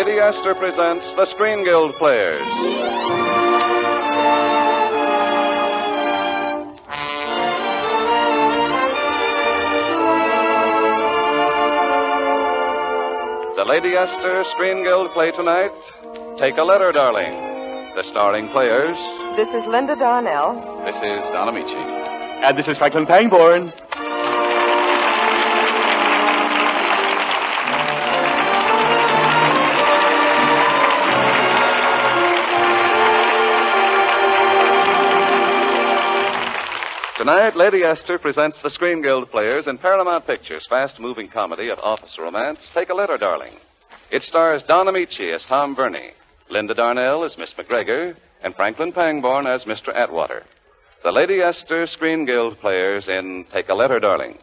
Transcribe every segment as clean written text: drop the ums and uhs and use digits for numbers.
Lady Esther presents the Screen Guild Players. The Lady Esther Screen Guild play tonight, Take a Letter, Darling. The starring players. This is Linda Darnell. This is Don Amici. And this is Franklin Pangborn. Tonight, Lady Esther presents the Screen Guild Players in Paramount Pictures' fast-moving comedy of office romance, Take a Letter, Darling. It stars Don Amici as Tom Verney, Linda Darnell as Miss McGregor, and Franklin Pangborn as Mr. Atwater. The Lady Esther Screen Guild Players in Take a Letter, Darling.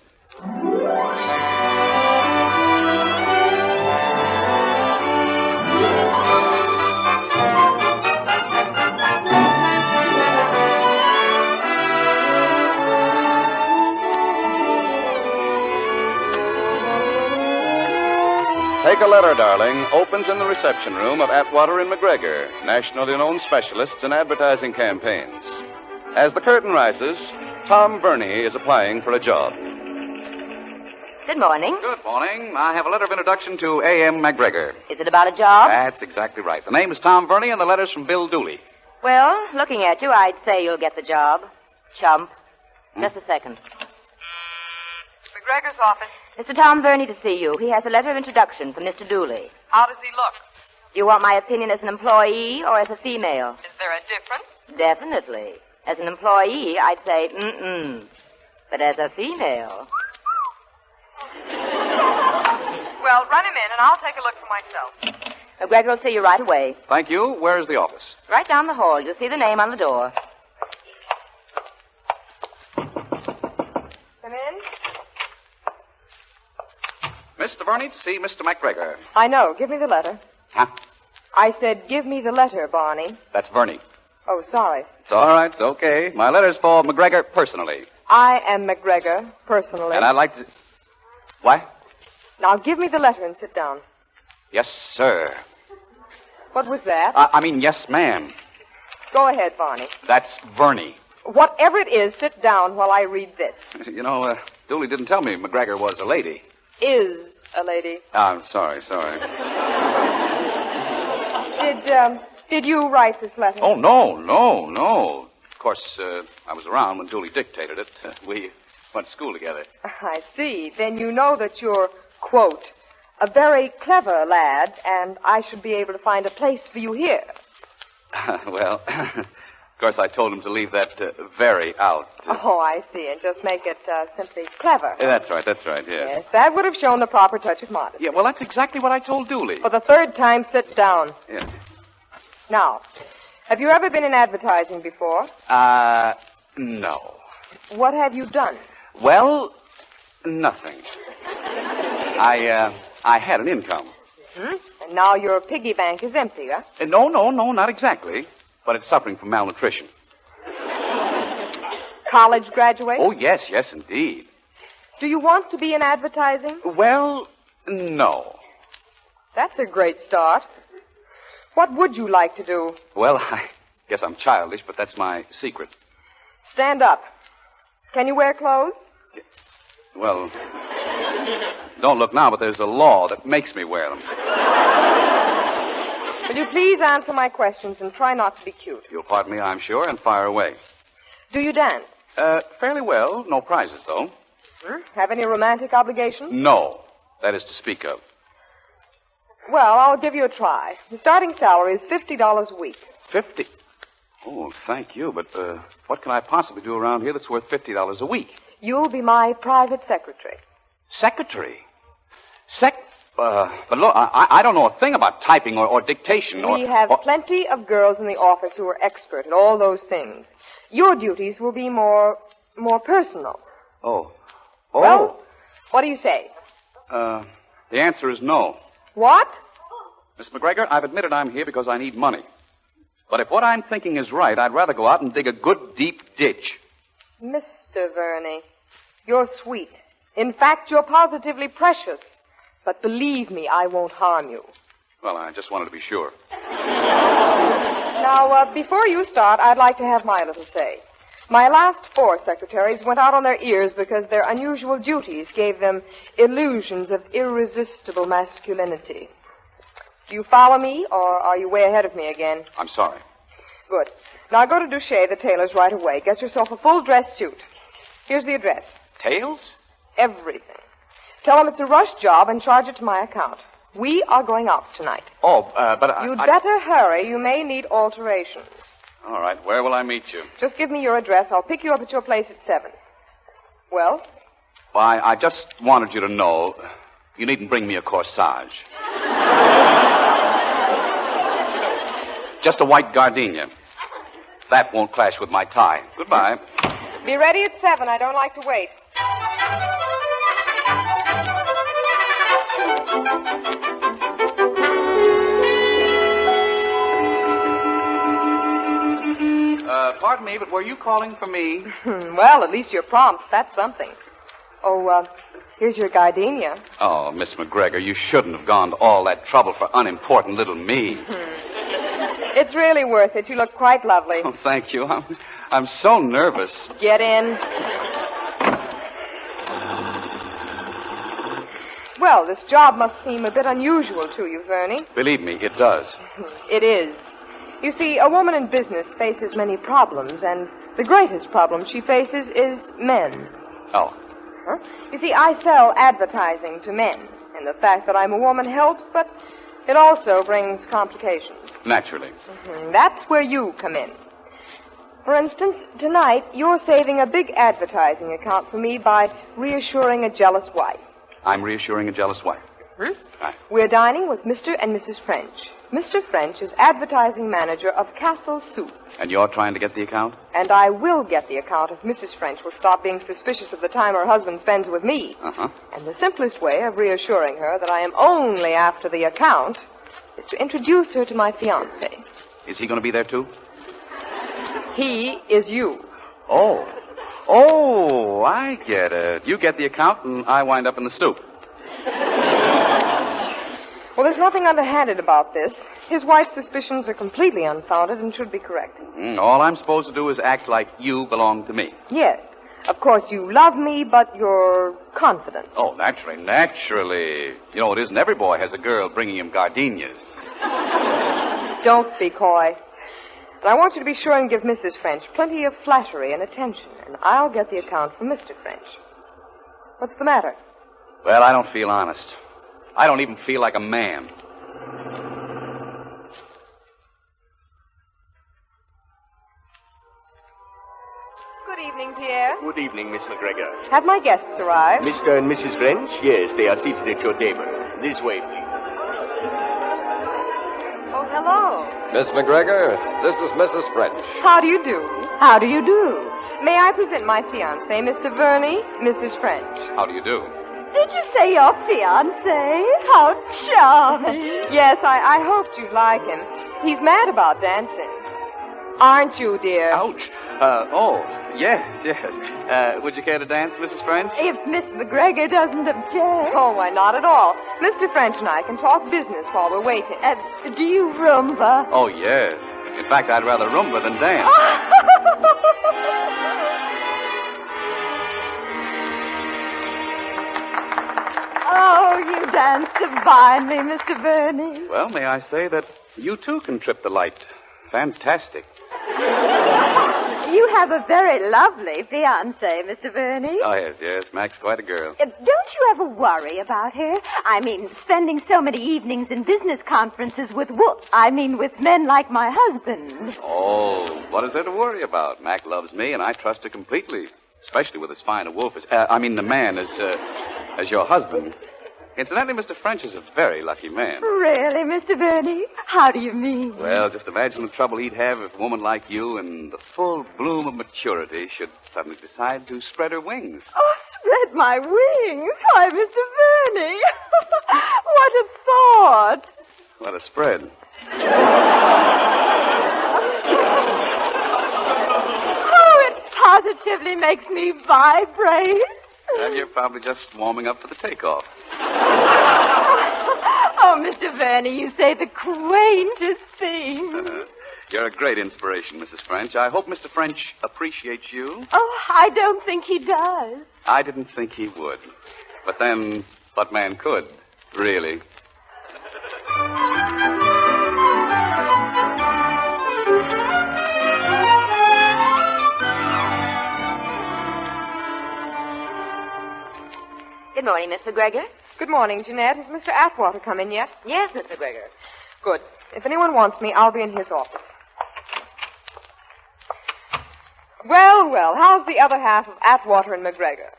Take a Letter, Darling opens in the reception room of Atwater and McGregor, nationally known specialists in advertising campaigns. As the curtain rises, Tom Verney is applying for a job. Good morning. Good morning. I have a letter of introduction to A.M. McGregor. Is it about a job? That's exactly right. The name is Tom Verney, and the letter's from Bill Dooley. Well, looking at you, I'd say you'll get the job. Chump. Just a second. McGregor's office. Mr. Tom Verney to see you. He has a letter of introduction from Mr. Dooley. How does he look? You want my opinion as an employee or as a female? Is there a difference? Definitely. As an employee, I'd say mm-mm. But as a female... Well, run him in, and I'll take a look for myself. McGregor will see you right away. Thank you. Where is the office? Right down the hall. You'll see the name on the door. Come in. Mr. Verney to see Mr. McGregor. I know. Give me the letter. Huh? I said, give me the letter, Barney. That's Verney. Oh, sorry. It's all right. It's okay. My letter's for McGregor personally. I am McGregor, personally. And I'd like to... What? Now, give me the letter and sit down. Yes, sir. What was that? I mean, yes, ma'am. Go ahead, Barney. That's Verney. Whatever it is, sit down while I read this. You know, Dooley didn't tell me McGregor was a lady. Is a lady. I'm sorry. Did you write this letter? Oh, no. Of course, I was around when Dooley dictated it. We went to school together. I see. Then you know that you're, quote, a very clever lad, and I should be able to find a place for you here. Well, of course, I told him to leave that very out. Oh, I see, and just make it simply clever. That's right, yes. Yes, that would have shown the proper touch of modesty. Yeah, well, that's exactly what I told Dooley. For the third time, sit down. Yeah. Now, have you ever been in advertising before? No. What have you done? Well, nothing. I had an income. Hmm? And now your piggy bank is empty, huh? No, not exactly. But it's suffering from malnutrition. College graduate? Oh, yes, indeed. Do you want to be in advertising? Well, no. That's a great start. What would you like to do? Well, I guess I'm childish, but that's my secret. Stand up. Can you wear clothes? Well, don't look now, but there's a law that makes me wear them. Will you please answer my questions and try not to be cute? You'll pardon me, I'm sure, and fire away. Do you dance? Fairly well. No prizes, though. Have any romantic obligations? No. That is to speak of. Well, I'll give you a try. The starting salary is $50 a week. 50? Oh, thank you, but what can I possibly do around here that's worth $50 a week? You'll be my private secretary. Secretary? But look, I don't know a thing about typing or dictation We have plenty of girls in the office who are expert at all those things. Your duties will be more personal. Oh. Well, what do you say? The answer is no. What? Miss McGregor, I've admitted I'm here because I need money. But if what I'm thinking is right, I'd rather go out and dig a good, deep ditch. Mr. Verney, you're sweet. In fact, you're positively precious. But believe me, I won't harm you. Well, I just wanted to be sure. Now, before you start, I'd like to have my little say. My last 4 secretaries went out on their ears because their unusual duties gave them illusions of irresistible masculinity. Do you follow me, or are you way ahead of me again? I'm sorry. Good. Now go to Duché, the tailor's, right away. Get yourself a full dress suit. Here's the address. Tails? Everything. Tell them it's a rush job and charge it to my account. We are going out tonight. Oh, but You'd better hurry. You may need alterations. All right, where will I meet you? Just give me your address. I'll pick you up at your place at 7. Well? Why, I just wanted you to know you needn't bring me a corsage. Just a white gardenia. That won't clash with my tie. Goodbye. Be ready at 7. I don't like to wait. Pardon me, but were you calling for me? Well, at least you're prompt. That's something. Oh, here's your gardenia. Oh, Miss McGregor, you shouldn't have gone to all that trouble for unimportant little me. It's really worth it. You look quite lovely. Oh, thank you. I'm so nervous. Get in. Well, this job must seem a bit unusual to you, Vernie. Believe me, it does. It is. You see, a woman in business faces many problems, and the greatest problem she faces is men. Oh. Huh? You see, I sell advertising to men, and the fact that I'm a woman helps, but it also brings complications. Naturally. That's where you come in. For instance, tonight, you're saving a big advertising account for me by reassuring a jealous wife. I'm reassuring a jealous wife. Aye. We're dining with Mr. and Mrs. French. Mr. French is advertising manager of Castle Soups. And you're trying to get the account? And I will get the account if Mrs. French will stop being suspicious of the time her husband spends with me. Uh-huh. And the simplest way of reassuring her that I am only after the account is to introduce her to my fiancé. Is he going to be there, too? He is you. Oh, I get it. You get the account and I wind up in the soup. Well, there's nothing underhanded about this. His wife's suspicions are completely unfounded and should be corrected. All I'm supposed to do is act like you belong to me. Yes. Of course, you love me, but you're confident. Oh, naturally. You know, it isn't every boy has a girl bringing him gardenias. Don't be coy. And I want you to be sure and give Mrs. French plenty of flattery and attention, and I'll get the account from Mr. French. What's the matter? Well, I don't feel honest. I don't even feel like a man. Good evening, Pierre. Good evening, Miss McGregor. Have my guests arrived? Mr. and Mrs. French? Yes, they are seated at your table. This way, please. Oh, hello. Miss McGregor, this is Mrs. French. How do you do? How do you do? May I present my fiancé, Mr. Vernie, Mrs. French? How do you do? Did you say your fiancé? How charming. Yes, I hoped you'd like him. He's mad about dancing. Aren't you, dear? Ouch. Yes. Would you care to dance, Mrs. French? If Miss McGregor doesn't object. Oh, why, not at all. Mr. French and I can talk business while we're waiting. Do you rumba? Oh, yes. In fact, I'd rather rumba than dance. Oh, you dance divinely, Mr. Vernie. Well, may I say that you, too, can trip the light. Fantastic. You have a very lovely fiancé, Mr. Vernie. Oh, yes. Mac's quite a girl. Don't you ever worry about her? I mean, spending so many evenings in business conferences with with men like my husband. Oh, what is there to worry about? Mac loves me, and I trust her completely. Especially with as fine a wolf as... the man as your husband. Incidentally, Mr. French is a very lucky man. Really, Mr. Vernie? How do you mean? Well, just imagine the trouble he'd have if a woman like you, in the full bloom of maturity, should suddenly decide to spread her wings. Oh, spread my wings. Why, Mr. Vernie. What a thought. What a spread. Oh, it positively makes me vibrate. Well, you're probably just warming up for the takeoff. Oh, Oh, Mr. Verney, you say the quaintest thing. You're a great inspiration, Mrs. French. I hope Mr. French appreciates you. Oh, I don't think he does. I didn't think he would. But then, what man could, really? Good morning, Miss McGregor. Good morning, Jeanette. Has Mr. Atwater come in yet? Yes, Miss McGregor. Good. If anyone wants me, I'll be in his office. Well, how's the other half of Atwater and McGregor?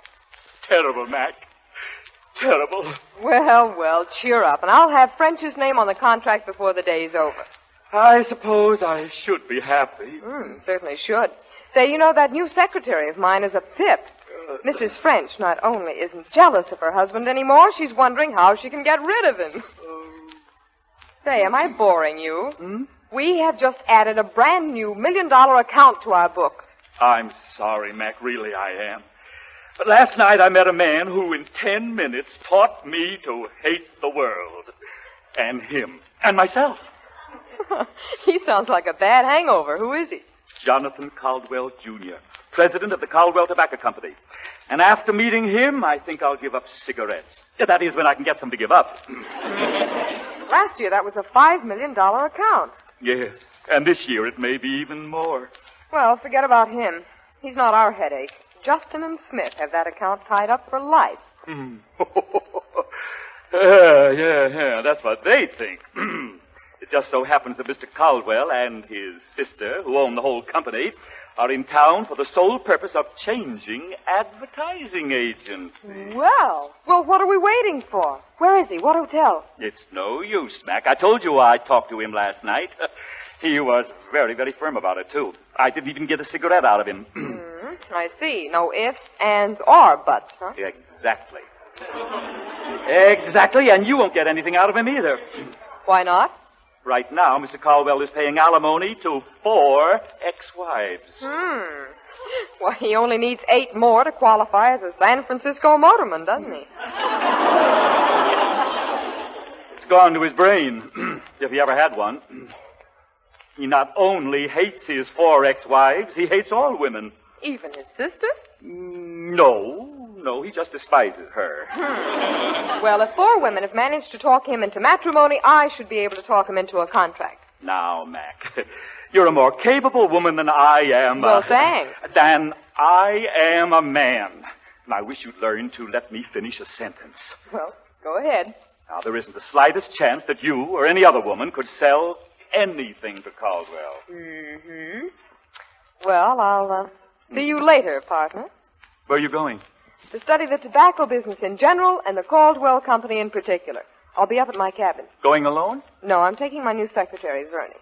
Terrible, Mac. Terrible. Well, cheer up, and I'll have French's name on the contract before the day's over. I suppose I should be happy. Certainly should. Say, you know, that new secretary of mine is a pip. Mrs. French not only isn't jealous of her husband anymore, she's wondering how she can get rid of him. Say, am I boring you? We have just added a brand new $1 million account to our books. I'm sorry, Mac. Really, I am. But last night I met a man who in 10 minutes taught me to hate the world. And him. And myself. He sounds like a bad hangover. Who is he? Jonathan Caldwell, Jr., president of the Caldwell Tobacco Company. And after meeting him, I think I'll give up cigarettes. That is, when I can get some to give up. Last year, that was a $5 million account. Yes, and this year it may be even more. Well, forget about him. He's not our headache. Justin and Smith have that account tied up for life. Yeah, that's what they think. It just so happens that Mr. Caldwell and his sister, who own the whole company, are in town for the sole purpose of changing advertising agencies. Well, what are we waiting for? Where is he? What hotel? It's no use, Mac. I told you I talked to him last night. He was very, very firm about it, too. I didn't even get a cigarette out of him. I see. No ifs, ands, or buts, huh? Exactly. Exactly, and you won't get anything out of him either. Why not? Right now, Mr. Caldwell is paying alimony to 4 ex-wives. Well, he only needs 8 more to qualify as a San Francisco motorman, doesn't he? It's gone to his brain, if he ever had one. He not only hates his 4 ex-wives, he hates all women. Even his sister? No, he just despises her. Well, if 4 women have managed to talk him into matrimony, I should be able to talk him into a contract. Now, Mac, you're a more capable woman than I am. Well, thanks. Than I am a man. And I wish you'd learn to let me finish a sentence. Well, go ahead. Now, there isn't the slightest chance that you or any other woman could sell anything to Caldwell. Well, I'll see you later, partner. Where are you going? To study the tobacco business in general and the Caldwell Company in particular. I'll be up at my cabin. Going alone? No, I'm taking my new secretary, Verney.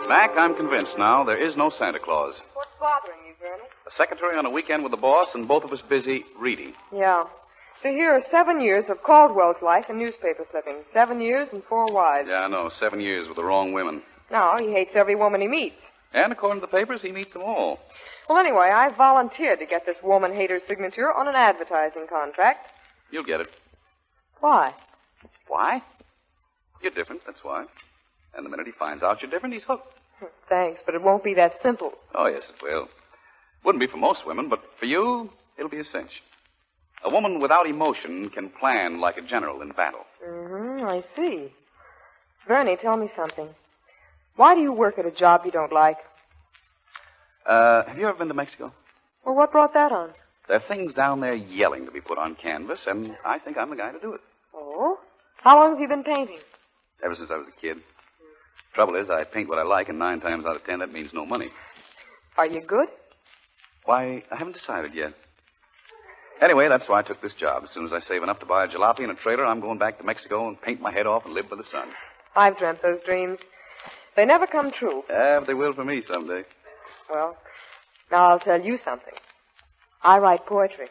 Mac, I'm convinced now there is no Santa Claus. What's bothering you, Verney? A secretary on a weekend with the boss and both of us busy reading. Yeah. So here are 7 years of Caldwell's life in newspaper clippings. 7 years and 4 wives. Yeah, I know. 7 years with the wrong women. No, he hates every woman he meets. And according to the papers, he meets them all. Well, anyway, I volunteered to get this woman hater's signature on an advertising contract. You'll get it. Why? Why? You're different, that's why. And the minute he finds out you're different, he's hooked. Thanks, but it won't be that simple. Oh, yes, it will. Wouldn't be for most women, but for you, it'll be a cinch. A woman without emotion can plan like a general in battle. I see. Verney, tell me something. Why do you work at a job you don't like? Have you ever been to Mexico? Well, what brought that on? There are things down there yelling to be put on canvas, and I think I'm the guy to do it. Oh? How long have you been painting? Ever since I was a kid. Trouble is, I paint what I like, and 9 times out of 10, that means no money. Are you good? Why, I haven't decided yet. Anyway, that's why I took this job. As soon as I save enough to buy a jalopy and a trailer, I'm going back to Mexico and paint my head off and live by the sun. I've dreamt those dreams. They never come true. Yeah, but they will for me someday. Well, now I'll tell you something. I write poetry.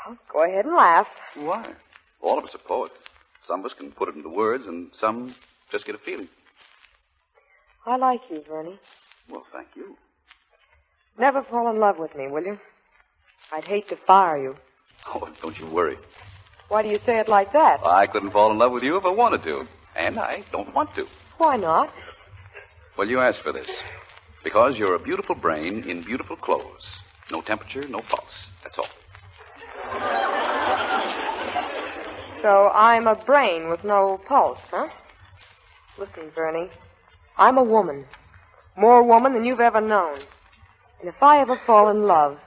Well, go ahead and laugh. Why? All of us are poets. Some of us can put it into words, and some just get a feeling. I like you, Vernie. Well, thank you. Never fall in love with me, will you? I'd hate to fire you. Oh, don't you worry. Why do you say it like that? I couldn't fall in love with you if I wanted to. And I don't want to. Why not? Well, you asked for this. Because you're a beautiful brain in beautiful clothes. No temperature, no pulse. That's all. So I'm a brain with no pulse, huh? Listen, Vernie, I'm a woman. More woman than you've ever known. And if I ever fall in love,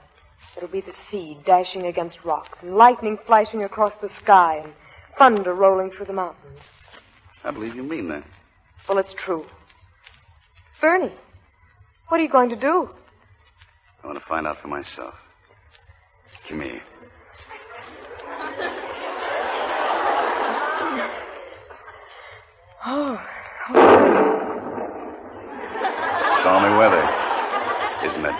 it'll be the sea dashing against rocks and lightning flashing across the sky and thunder rolling through the mountains. I believe you mean that. Well, it's true. Vernie, what are you going to do? I want to find out for myself. Come here. Oh. Stormy weather, isn't it?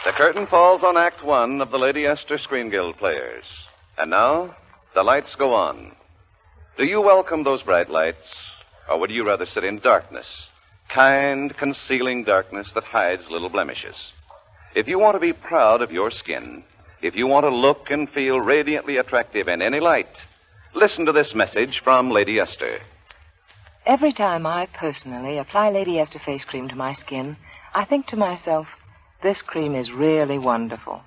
The curtain falls on Act One of the Lady Esther Screen Guild Players. And now, the lights go on. Do you welcome those bright lights, or would you rather sit in darkness? Kind, concealing darkness that hides little blemishes. If you want to be proud of your skin, if you want to look and feel radiantly attractive in any light, listen to this message from Lady Esther. Every time I personally apply Lady Esther face cream to my skin, I think to myself, this cream is really wonderful.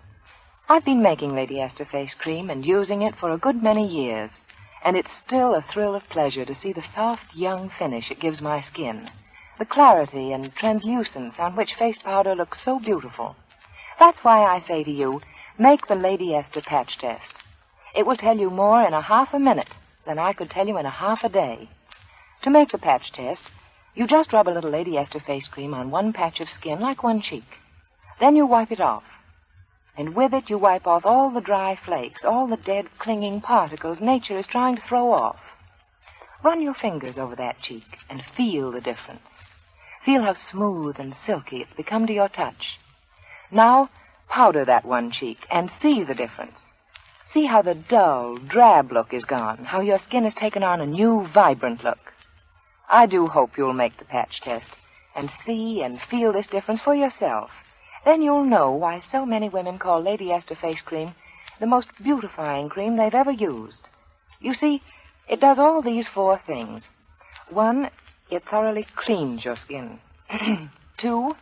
I've been making Lady Esther face cream and using it for a good many years, and it's still a thrill of pleasure to see the soft, young finish it gives my skin, the clarity and translucence on which face powder looks so beautiful. That's why I say to you, make the Lady Esther patch test. It will tell you more in a half a minute than I could tell you in a half a day. To make the patch test, you just rub a little Lady Esther face cream on one patch of skin, like one cheek. Then you wipe it off. And with it, you wipe off all the dry flakes, all the dead, clinging particles nature is trying to throw off. Run your fingers over that cheek and feel the difference. Feel how smooth and silky it's become to your touch. Now, powder that one cheek and see the difference. See how the dull, drab look is gone, how your skin has taken on a new, vibrant look. I do hope you'll make the patch test and see and feel this difference for yourself. Then you'll know why so many women call Lady Esther face cream the most beautifying cream they've ever used. You see, it does all these 4 things. 1, it thoroughly cleans your skin. 2,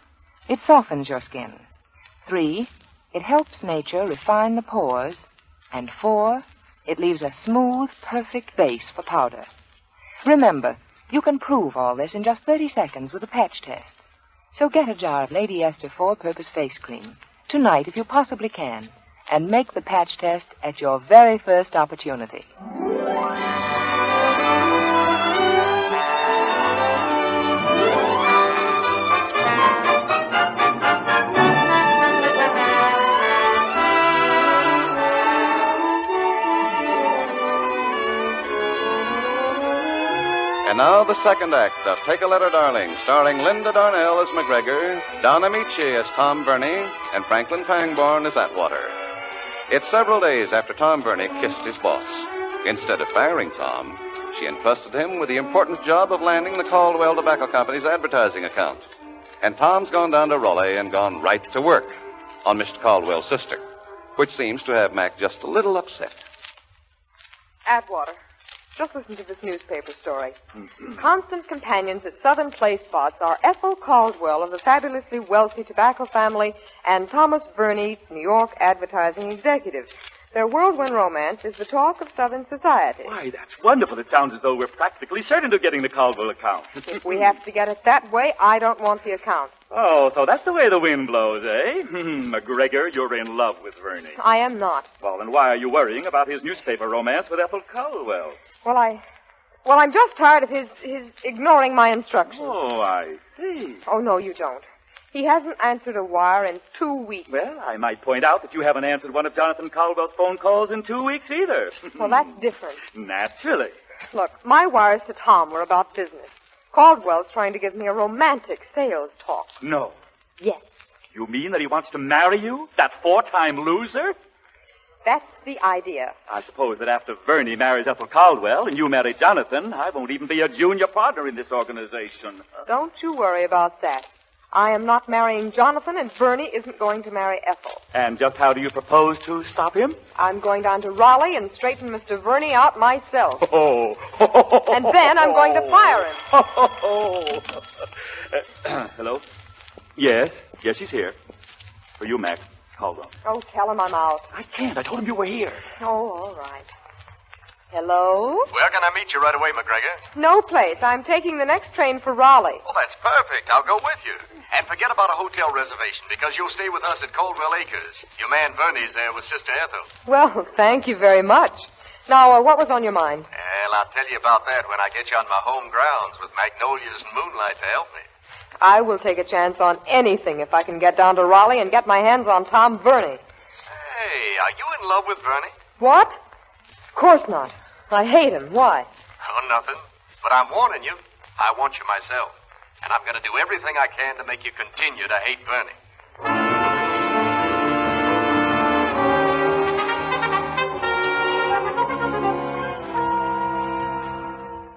it softens your skin. 3, it helps nature refine the pores. And 4, it leaves a smooth, perfect base for powder. Remember, you can prove all this in just 30 seconds with a patch test. So get a jar of Lady Esther 4-purpose face cream, tonight if you possibly can, and make the patch test at your very first opportunity. And now the second act of Take a Letter, Darling, starring Linda Darnell as McGregor, Don Amici as Tom Verney, and Franklin Pangborn as Atwater. It's several days after Tom Verney kissed his boss. Instead of firing Tom, she entrusted him with the important job of landing the Caldwell Tobacco Company's advertising account. And Tom's gone down to Raleigh and gone right to work on Mr. Caldwell's sister, which seems to have Mac just a little upset. Atwater, just listen to this newspaper story. Constant companions at Southern Play Spots are Ethel Caldwell of the fabulously wealthy tobacco family and Thomas Verney, New York advertising executive. Their whirlwind romance is the talk of Southern society. Why, that's wonderful. It sounds as though we're practically certain of getting the Caldwell account. If we have to get it that way, I don't want the account. Oh, so that's the way the wind blows, eh? McGregor, you're in love with Verney. I am not. Well, then why are you worrying about his newspaper romance with Ethel Caldwell? Well, I'm just tired of his ignoring my instructions. Oh, I see. Oh, no, you don't. He hasn't answered a wire in 2 weeks. Well, I might point out that you haven't answered one of Jonathan Caldwell's phone calls in 2 weeks either. Well, that's different. Naturally. Look, my wires to Tom were about business. Caldwell's trying to give me a romantic sales talk. No. Yes. You mean that he wants to marry you? That 4-time loser? That's the idea. I suppose that after Vernie marries Ethel Caldwell and you marry Jonathan, I won't even be a junior partner in this organization. Don't you worry about that. I am not marrying Jonathan, and Bernie isn't going to marry Ethel. And just how do you propose to stop him? I'm going down to Raleigh and straighten Mr. Vernie out myself. Oh. And then I'm going to fire him. Hello? Yes, he's here. For you, Mac Caldwell. Oh, tell him I'm out. I can't. I told him you were here. Oh, all right. Hello? Where can I meet you right away, McGregor? No place. I'm taking the next train for Raleigh. Well, that's perfect. I'll go with you. And forget about a hotel reservation, because you'll stay with us at Caldwell Acres. Your man Bernie's there with Sister Ethel. Well, thank you very much. Now, what was on your mind? Well, I'll tell you about that when I get you on my home grounds with magnolias and moonlight to help me. I will take a chance on anything if I can get down to Raleigh and get my hands on Tom Vernie. Hey, are you in love with Bernie? What? Of course not. I hate him. Why? Oh, nothing. But I'm warning you. I want you myself. And I'm going to do everything I can to make you continue to hate Bernie.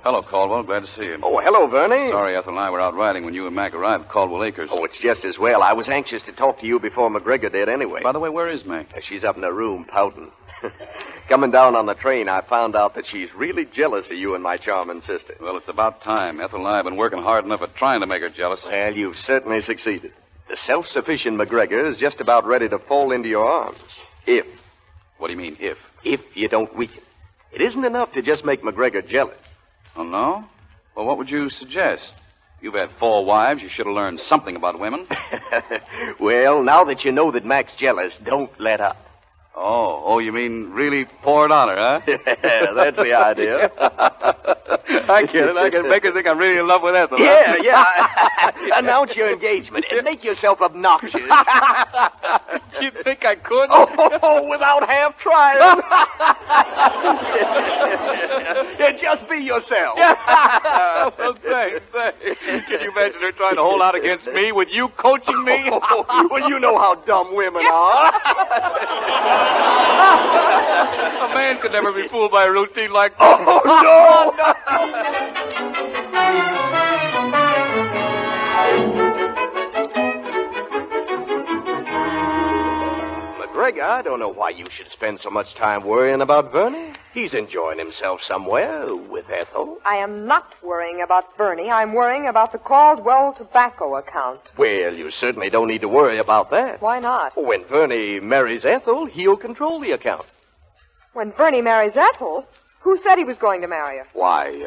Hello, Caldwell. Glad to see you. Oh, hello, Vernie. Sorry, Ethel and I were out riding when you and Mac arrived at Caldwell Acres. Oh, it's just as well. I was anxious to talk to you before McGregor did anyway. By the way, where is Mac? She's up in her room pouting. Coming down on the train, I found out that she's really jealous of you and my charming sister. Well, it's about time. Ethel and I have been working hard enough at trying to make her jealous. Well, you've certainly succeeded. The self-sufficient McGregor is just about ready to fall into your arms. If. What do you mean, if? If you don't weaken. It isn't enough to just make McGregor jealous. Oh, no? Well, what would you suggest? You've had 4 wives. You should have learned something about women. Well, now that you know that Mac's jealous, don't let up. Oh, you mean really pour it on her, huh? That's the idea. I get it. I can make her think I'm really in love with Ethel. Yeah. Announce your engagement and make yourself obnoxious. Do you think I could? Oh, without half trying. Yeah, just be yourself. Well, thanks. Can you imagine her trying to hold out against me with you coaching me? Well, you know how dumb women are. A man could never be fooled by a routine like this. Oh, no! McGregor, I don't know why you should spend so much time worrying about Bernie. He's enjoying himself somewhere with Ethel. I am not worrying about Bernie. I'm worrying about the Caldwell tobacco account. Well, you certainly don't need to worry about that. Why not? When Bernie marries Ethel, he'll control the account. When Bernie marries Ethel? Who said he was going to marry her? Why,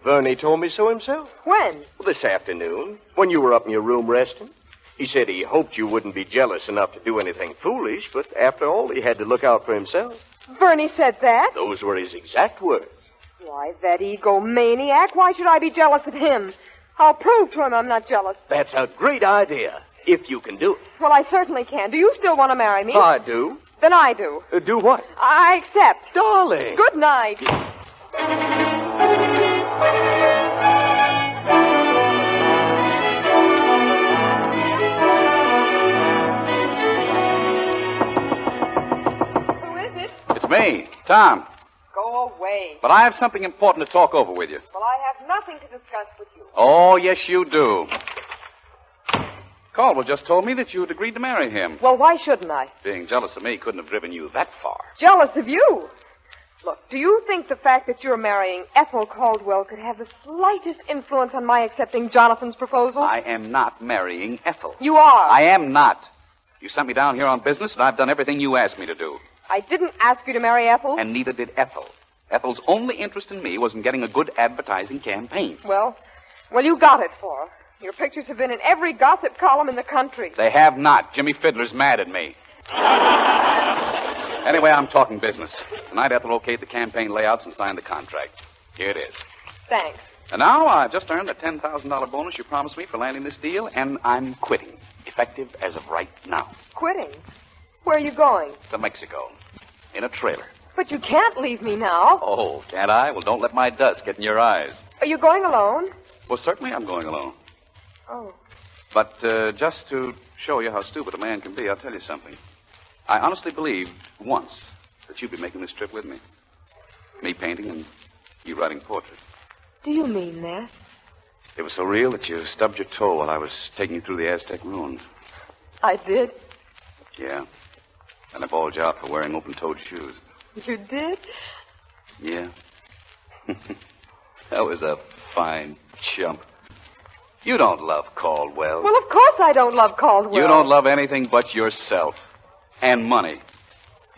Bernie told me so himself. When? Well, this afternoon, when you were up in your room resting. He said he hoped you wouldn't be jealous enough to do anything foolish, but after all, he had to look out for himself. Bernie said that? Those were his exact words. Why, that egomaniac. Why should I be jealous of him? I'll prove to him I'm not jealous. That's a great idea, if you can do it. Well, I certainly can. Do you still want to marry me? I do. Then I do. Do what? I accept. Darling. Good night. Who is it? It's me, Tom. Go away. But I have something important to talk over with you. Well, I have nothing to discuss with you. Oh, yes, you do. Caldwell just told me that you had agreed to marry him. Well, why shouldn't I? Being jealous of me couldn't have driven you that far. Jealous of you? Look, do you think the fact that you're marrying Ethel Caldwell could have the slightest influence on my accepting Jonathan's proposal? I am not marrying Ethel. You are. I am not. You sent me down here on business, and I've done everything you asked me to do. I didn't ask you to marry Ethel. And neither did Ethel. Ethel's only interest in me was in getting a good advertising campaign. Well, you got it for her. Your pictures have been in every gossip column in the country. They have not. Jimmy Fiddler's mad at me. Anyway, I'm talking business. Tonight, Ethel okayed the campaign layouts and signed the contract. Here it is. Thanks. And now I've just earned the $10,000 bonus you promised me for landing this deal, and I'm quitting, effective as of right now. Quitting? Where are you going? To Mexico, in a trailer. But you can't leave me now. Oh, can't I? Well, don't let my dust get in your eyes. Are you going alone? Well, certainly I'm going alone. Oh. But just to show you how stupid a man can be, I'll tell you something. I honestly believed once that you'd be making this trip with me. Me painting and you writing portraits. Do you mean that? It was so real that you stubbed your toe while I was taking you through the Aztec ruins. I did? Yeah. And I bawled you out for wearing open-toed shoes. You did? Yeah. That was a fine chump. You don't love Caldwell. Well, of course I don't love Caldwell. You don't love anything but yourself. And money.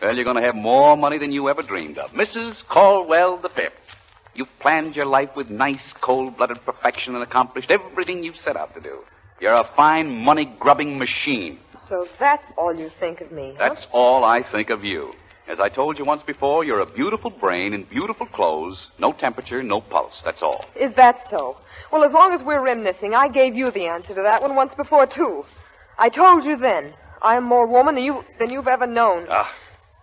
Well, you're going to have more money than you ever dreamed of. Mrs. Caldwell the Fifth. You've planned your life with nice, cold-blooded perfection and accomplished everything you've set out to do. You're a fine, money-grubbing machine. So that's all you think of me, huh? That's all I think of you. As I told you once before, you're a beautiful brain in beautiful clothes. No temperature, no pulse. That's all. Is that so? Well, as long as we're reminiscing, I gave you the answer to that one once before, too. I told you then, I am more woman than you've ever known. Ah.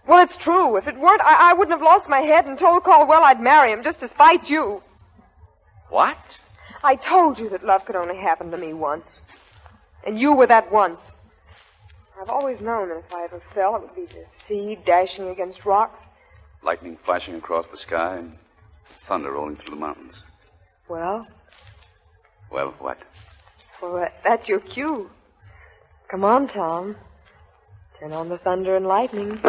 Well, it's true. If it weren't, I wouldn't have lost my head and told Caldwell I'd marry him just to spite you. What? I told you that love could only happen to me once. And you were that once. I've always known that if I ever fell, it would be the sea dashing against rocks. Lightning flashing across the sky and thunder rolling through the mountains. Well? Well, what? Well, that's your cue. Come on, Tom. Turn on the thunder and lightning.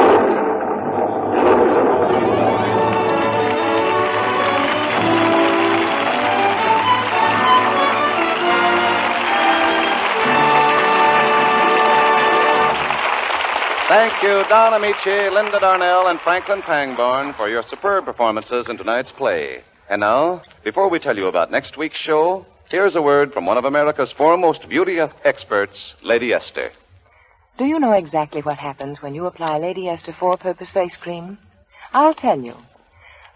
Thank you, Don Amici, Linda Darnell, and Franklin Pangborn for your superb performances in tonight's play. And now, before we tell you about next week's show, here's a word from one of America's foremost beauty experts, Lady Esther. Do you know exactly what happens when you apply Lady Esther Four-Purpose Face Cream? I'll tell you.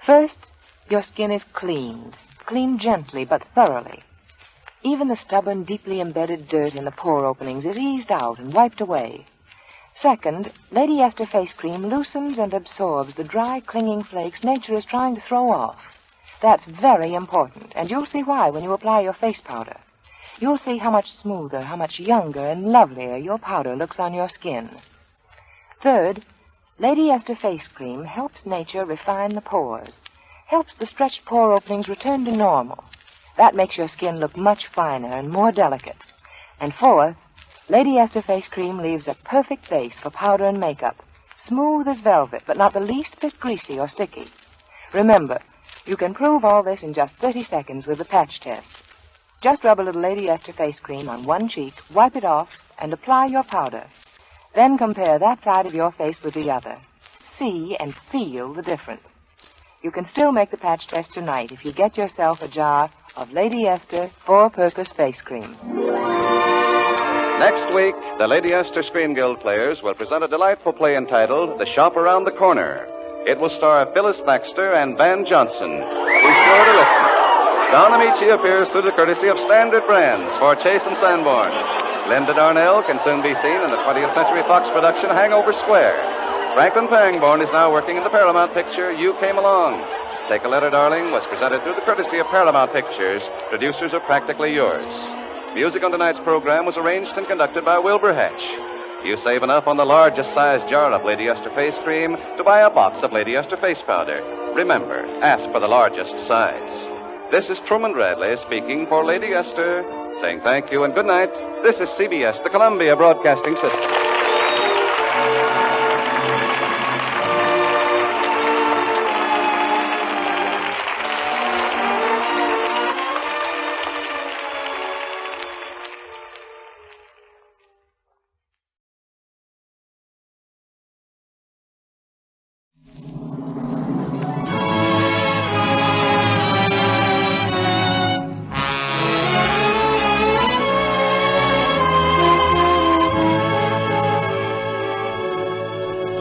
First, your skin is cleaned. Cleaned gently but thoroughly. Even the stubborn, deeply embedded dirt in the pore openings is eased out and wiped away. Second, Lady Esther Face Cream loosens and absorbs the dry, clinging flakes nature is trying to throw off. That's very important, and you'll see why when you apply your face powder. You'll see how much smoother, how much younger and lovelier your powder looks on your skin. Third, Lady Esther Face Cream helps nature refine the pores, helps the stretched pore openings return to normal. That makes your skin look much finer and more delicate. And fourth, Lady Esther Face Cream leaves a perfect base for powder and makeup, smooth as velvet, but not the least bit greasy or sticky. Remember, you can prove all this in just 30 seconds with the patch test. Just rub a little Lady Esther Face Cream on one cheek, wipe it off, and apply your powder. Then compare that side of your face with the other. See and feel the difference. You can still make the patch test tonight if you get yourself a jar of Lady Esther Four-Purpose Face Cream. Next week, the Lady Esther Screen Guild players will present a delightful play entitled The Shop Around the Corner. It will star Phyllis Baxter and Van Johnson. Be sure to listen. Don Amici appears through the courtesy of Standard Brands for Chase and Sanborn. Linda Darnell can soon be seen in the 20th Century Fox production Hangover Square. Franklin Pangborn is now working in the Paramount picture You Came Along. Take a Letter, Darling was presented through the courtesy of Paramount Pictures. Producers are practically yours. Music on tonight's program was arranged and conducted by Wilbur Hatch. You save enough on the largest size jar of Lady Esther Face Cream to buy a box of Lady Esther Face Powder. Remember, ask for the largest size. This is Truman Bradley speaking for Lady Esther, saying thank you and good night. This is CBS, the Columbia Broadcasting System.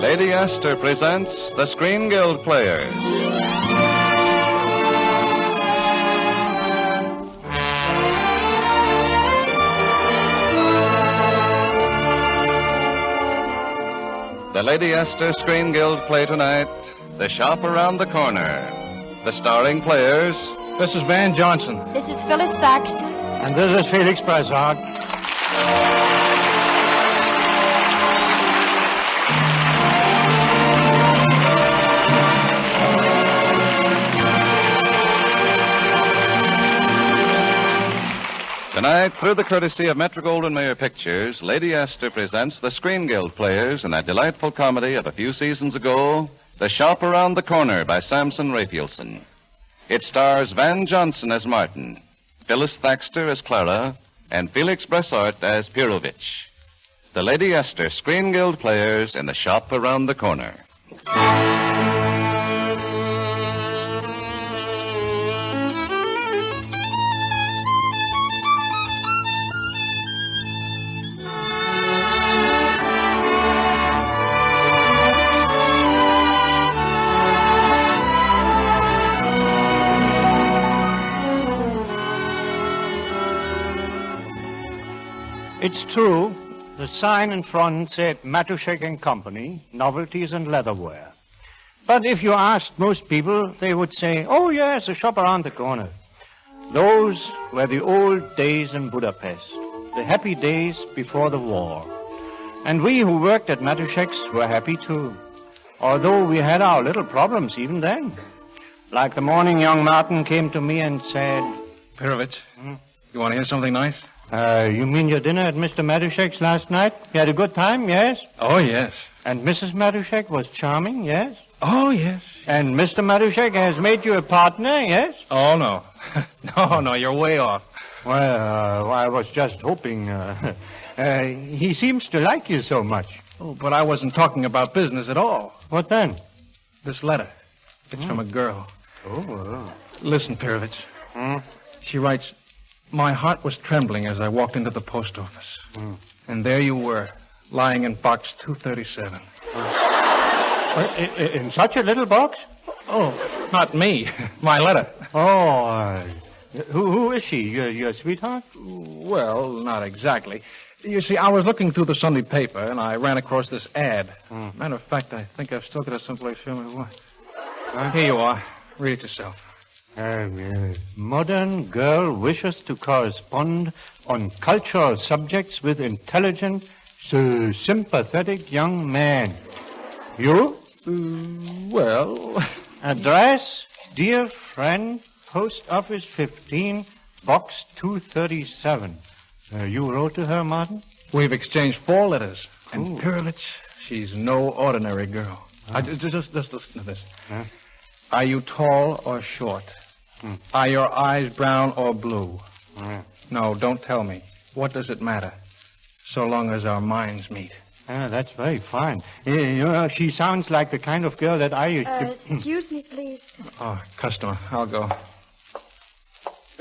Lady Esther presents the Screen Guild Players. The Lady Esther Screen Guild play tonight, The Shop Around the Corner. The starring players... This is Van Johnson. This is Phyllis Thaxton. And this is Felix Brazard. Tonight, through the courtesy of Metro-Goldwyn-Mayer Pictures, Lady Esther presents the Screen Guild players in that delightful comedy of a few seasons ago, The Shop Around the Corner by Samson Raphaelson. It stars Van Johnson as Martin, Phyllis Thaxter as Clara, and Felix Bressart as Pirovich. The Lady Esther Screen Guild players in The Shop Around the Corner. It's true, the sign in front said Matuszek and Company, novelties and leatherware. But if you asked most people, they would say, oh yes, a shop around the corner. Those were the old days in Budapest, the happy days before the war. And we who worked at Matuszek's were happy too, although we had our little problems even then. Like the morning young Martin came to me and said... Pirovich, you want to hear something nice? You mean your dinner at Mr. Matuszek's last night? You had a good time, yes? Oh, yes. And Mrs. Matuszek was charming, yes? Oh, yes. And Mr. Matuszek has made you a partner, yes? Oh, no. No, you're way off. Well, I was just hoping. He seems to like you so much. Oh, but I wasn't talking about business at all. What then? This letter. It's from a girl. Oh. Listen, Pirovich. She writes... My heart was trembling as I walked into the post office. And there you were, lying in box 237. In such a little box? Oh, not me. My letter. Oh, who is she? Your sweetheart? Well, not exactly. You see, I was looking through the Sunday paper, and I ran across this ad. Matter of fact, I think I've still got it someplace. Here you are. Read it yourself. Modern girl wishes to correspond on cultural subjects with intelligent, sympathetic young man. You? Well... Address, dear friend, Post Office 15, Box 237. You wrote to her, Martin? We've exchanged 4 letters. And Pirovich, she's no ordinary girl. Just listen to this. Are you tall or short? Are your eyes brown or blue? No, don't tell me. What does it matter? So long as our minds meet. That's very fine. You know, she sounds like the kind of girl that I used to... Excuse me, please. Oh, customer. I'll go.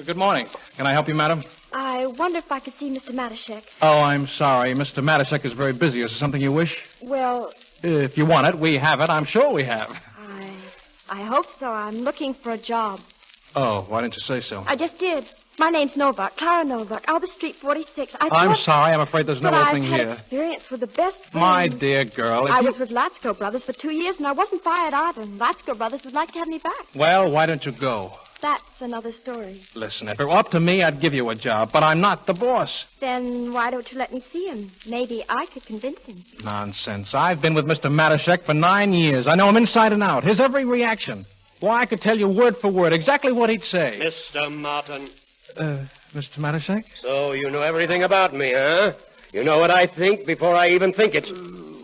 Good morning. Can I help you, madam? I wonder if I could see Mr. Matuszek. Oh, I'm sorry. Mr. Matuszek is very busy. Is there something you wish? Well... If you want it, we have it. I'm sure we have. I hope so. I'm looking for a job. Oh, why didn't you say so? I just did. My name's Novak, Clara Novak, Albert Street 46. I'm sorry. I'm afraid there's no opening here. I've had experience with the best friends. My dear girl, I was with Latsko Brothers for 2 years, and I wasn't fired either. And Latsko Brothers would like to have me back. Well, why don't you go? That's another story. Listen, if it were up to me, I'd give you a job, but I'm not the boss. Then why don't you let me see him? Maybe I could convince him. Nonsense. I've been with Mr. Matuszek for 9 years. I know him inside and out. His every reaction. Why, I could tell you word for word exactly what he'd say. Mr. Martin. Mr. Matuszek? So you know everything about me, huh? You know what I think before I even think it.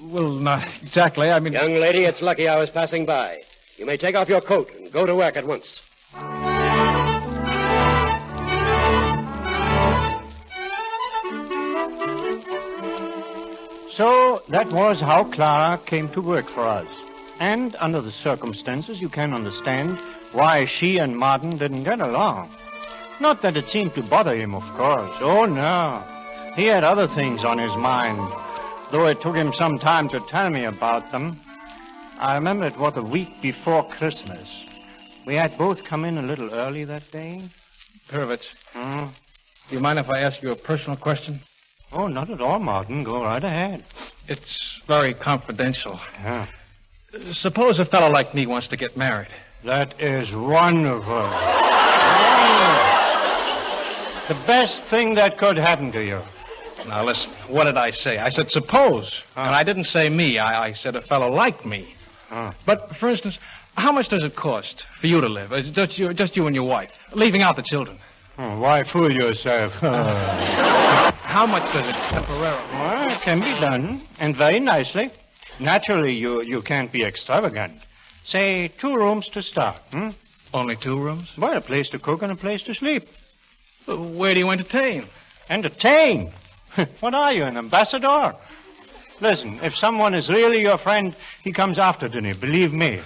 Well, not exactly. I mean... Young lady, it's lucky I was passing by. You may take off your coat and go to work at once. So that was how Clara came to work for us. And under the circumstances, you can understand why she and Martin didn't get along. Not that it seemed to bother him, of course. Oh, no. He had other things on his mind, though it took him some time to tell me about them. I remember it was the week before Christmas. We had both come in a little early that day. Pirovich, do you mind if I ask you a personal question? Oh, not at all, Martin. Go right ahead. It's very confidential. Yeah. Suppose a fellow like me wants to get married. That is wonderful. The best thing that could happen to you. Now, listen, what did I say? I said suppose. And I didn't say me. I said a fellow like me. But, for instance, how much does it cost for you to live? Just you and your wife, leaving out the children. Why fool yourself? How much does it temporarily? Well, it can be done, and very nicely. Naturally, you can't be extravagant. Say 2 rooms to start. Only 2 rooms? Well, a place to cook and a place to sleep. Where do you entertain? Entertain? What are you, an ambassador? Listen, if someone is really your friend, he comes after dinner, believe me.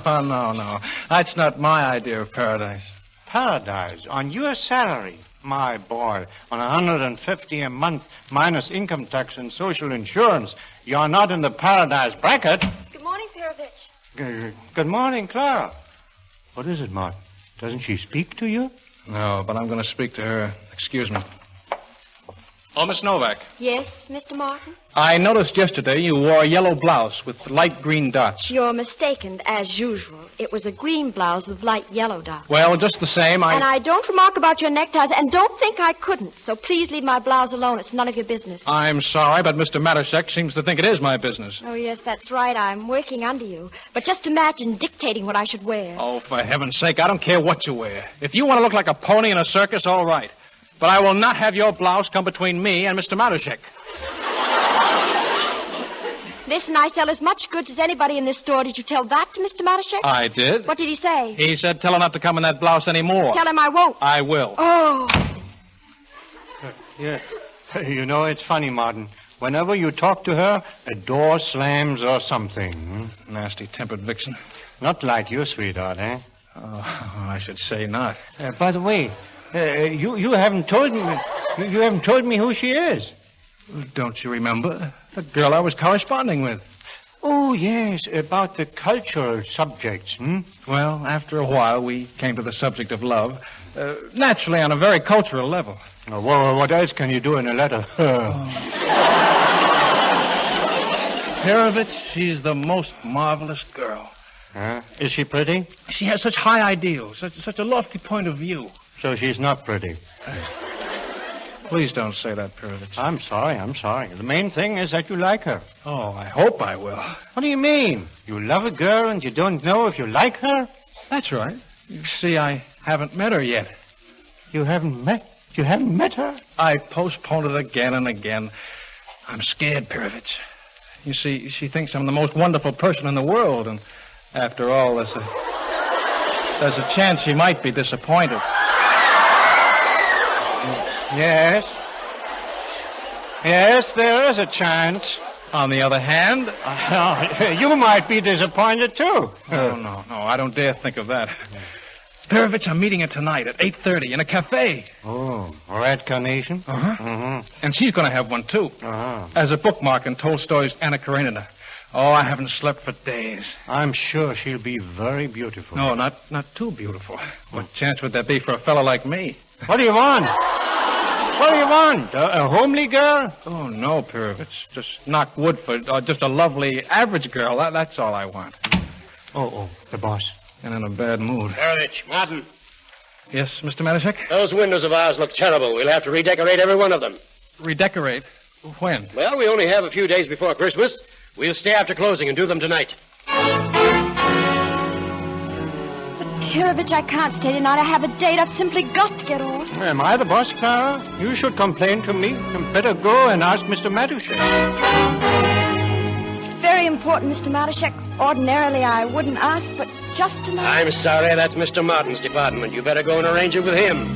Oh, no. That's not my idea of paradise. Paradise? On your salary? My boy, on $150 a month, minus income tax and social insurance, you're not in the paradise bracket. Good morning, Perovich. Good morning, Clara. What is it, Martin? Doesn't she speak to you? No, but I'm going to speak to her. Excuse me. Oh, Miss Novak. Yes, Mr. Martin? I noticed yesterday you wore a yellow blouse with light green dots. You're mistaken, as usual. It was a green blouse with light yellow dots. Well, just the same, And I don't remark about your neckties, and don't think I couldn't. So please leave my blouse alone. It's none of your business. I'm sorry, but Mr. Matuszek seems to think it is my business. Oh, yes, that's right. I'm working under you. But just imagine dictating what I should wear. Oh, for heaven's sake, I don't care what you wear. If you want to look like a pony in a circus, all right. But I will not have your blouse come between me and Mr. Matuszek. Listen, I sell as much goods as anybody in this store. Did you tell that to Mr. Matuszek? I did. What did he say? He said tell her not to come in that blouse anymore. Tell him I won't. I will. Oh. Yeah. You know, it's funny, Martin. Whenever you talk to her, a door slams or something. Nasty-tempered vixen. Not like you, sweetheart, eh? Oh, I should say not. By the way, you haven't told me. You haven't told me who she is. Don't you remember? The girl I was corresponding with. Oh, yes, about the cultural subjects, Well, after a while, we came to the subject of love. Naturally, on a very cultural level. Well, what else can you do in a letter? Perovich, she's the most marvelous girl. Is she pretty? She has such high ideals, such a lofty point of view. So she's not pretty. Please don't say that, Perovich. I'm sorry. The main thing is that you like her. Oh, I hope I will. What do you mean? You love a girl and you don't know if you like her? That's right. You see, I haven't met her yet. You haven't met her? I postponed it again and again. I'm scared, Perovich. You see, she thinks I'm the most wonderful person in the world, and after all, there's a chance she might be disappointed. Yes, there is a chance. On the other hand... you might be disappointed, too. No, I don't dare think of that. Perovich, I'm meeting her tonight at 8:30 in a cafe. Oh, Red Carnation? And she's going to have one, too. As a bookmark in Tolstoy's Anna Karenina. Oh, I haven't slept for days. I'm sure she'll be very beautiful. No, not too beautiful. What chance would there be for a fellow like me? What do you want? A homely girl? Oh, no, Perovich. Just knock wood for just a lovely average girl. That's all I want. Oh, the boss. And in a bad mood. Perovich, Martin. Yes, Mr. Matuszek? Those windows of ours look terrible. We'll have to redecorate every one of them. Redecorate? When? Well, we only have a few days before Christmas. We'll stay after closing and do them tonight. Perovich, I can't stay tonight. I have a date. I've simply got to get off. Am I the boss, Clara? You should complain to me. You better go and ask Mr. Matuszek. It's very important, Mr. Matuszek. Ordinarily, I wouldn't ask, but just tonight... I'm sorry. That's Mr. Martin's department. You better go and arrange it with him.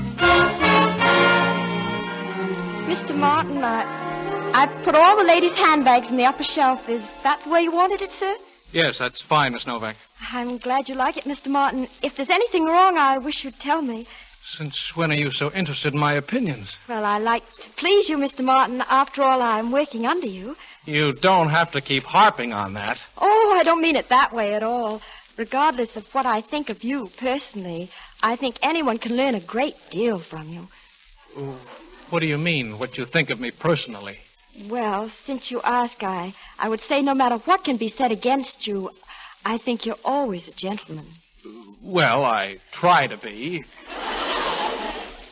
Mr. Martin, I put all the ladies' handbags in the upper shelf. Is that the way you wanted it, sir? Yes, that's fine, Miss Novak. I'm glad you like it, Mr. Martin. If there's anything wrong, I wish you'd tell me. Since when are you so interested in my opinions? Well, I like to please you, Mr. Martin. After all, I'm working under you. You don't have to keep harping on that. Oh, I don't mean it that way at all. Regardless of what I think of you personally, I think anyone can learn a great deal from you. What do you mean, what you think of me personally? Well, since you ask, I would say no matter what can be said against you, I think you're always a gentleman. Well, I try to be.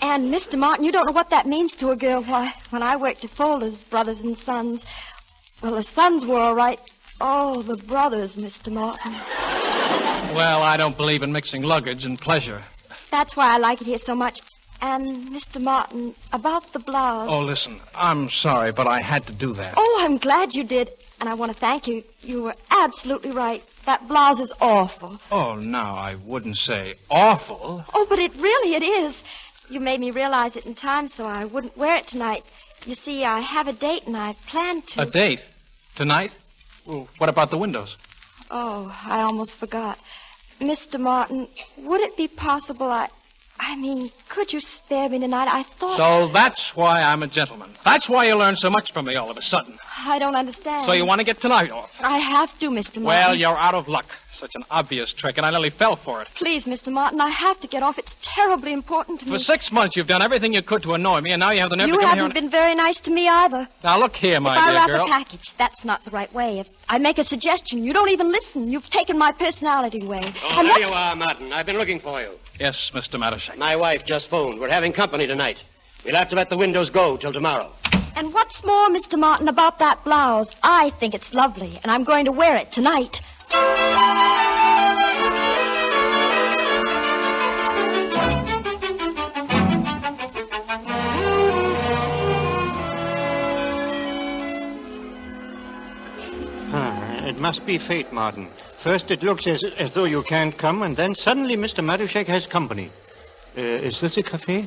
And, Mr. Martin, you don't know what that means to a girl. Why, when I worked at Folder's Brothers and Sons, well, the sons were all right. Oh, the brothers, Mr. Martin. Well, I don't believe in mixing luggage and pleasure. That's why I like it here so much. And, Mr. Martin, about the blouse. Oh, listen, I'm sorry, but I had to do that. Oh, I'm glad you did. And I want to thank you. You were absolutely right. That blouse is awful. Oh, now, I wouldn't say awful. Oh, but it is. You made me realize it in time so I wouldn't wear it tonight. You see, I have a date and I planned to. A date? Tonight? Well, what about the windows? Oh, I almost forgot. Mr. Martin, would it be possible I mean, could you spare me tonight? I thought... So that's why I'm a gentleman. That's why you learn so much from me all of a sudden. I don't understand. So you want to get tonight off? I have to, Mr. Martin. Well, you're out of luck. Such an obvious trick, and I nearly fell for it. Please, Mr. Martin, I have to get off. It's terribly important to me. For 6 months, you've done everything you could to annoy me, and now you have the nerve to You come here haven't been very nice to me either. Now, look here, my dear girl. If I wrap a package, that's not the right way. If I make a suggestion, you don't even listen. You've taken my personality away. Oh, and there you are, Martin. I've been looking for you. Yes, Mr. Matuszek. My wife just phoned. We're having company tonight. We'll have to let the windows go till tomorrow. And what's more, Mr. Martin, about that blouse, I think it's lovely, and I'm going to wear it tonight. It must be fate, Martin. First it looks as though you can't come, and then suddenly Mr. Matuszek has company. Is this a cafe?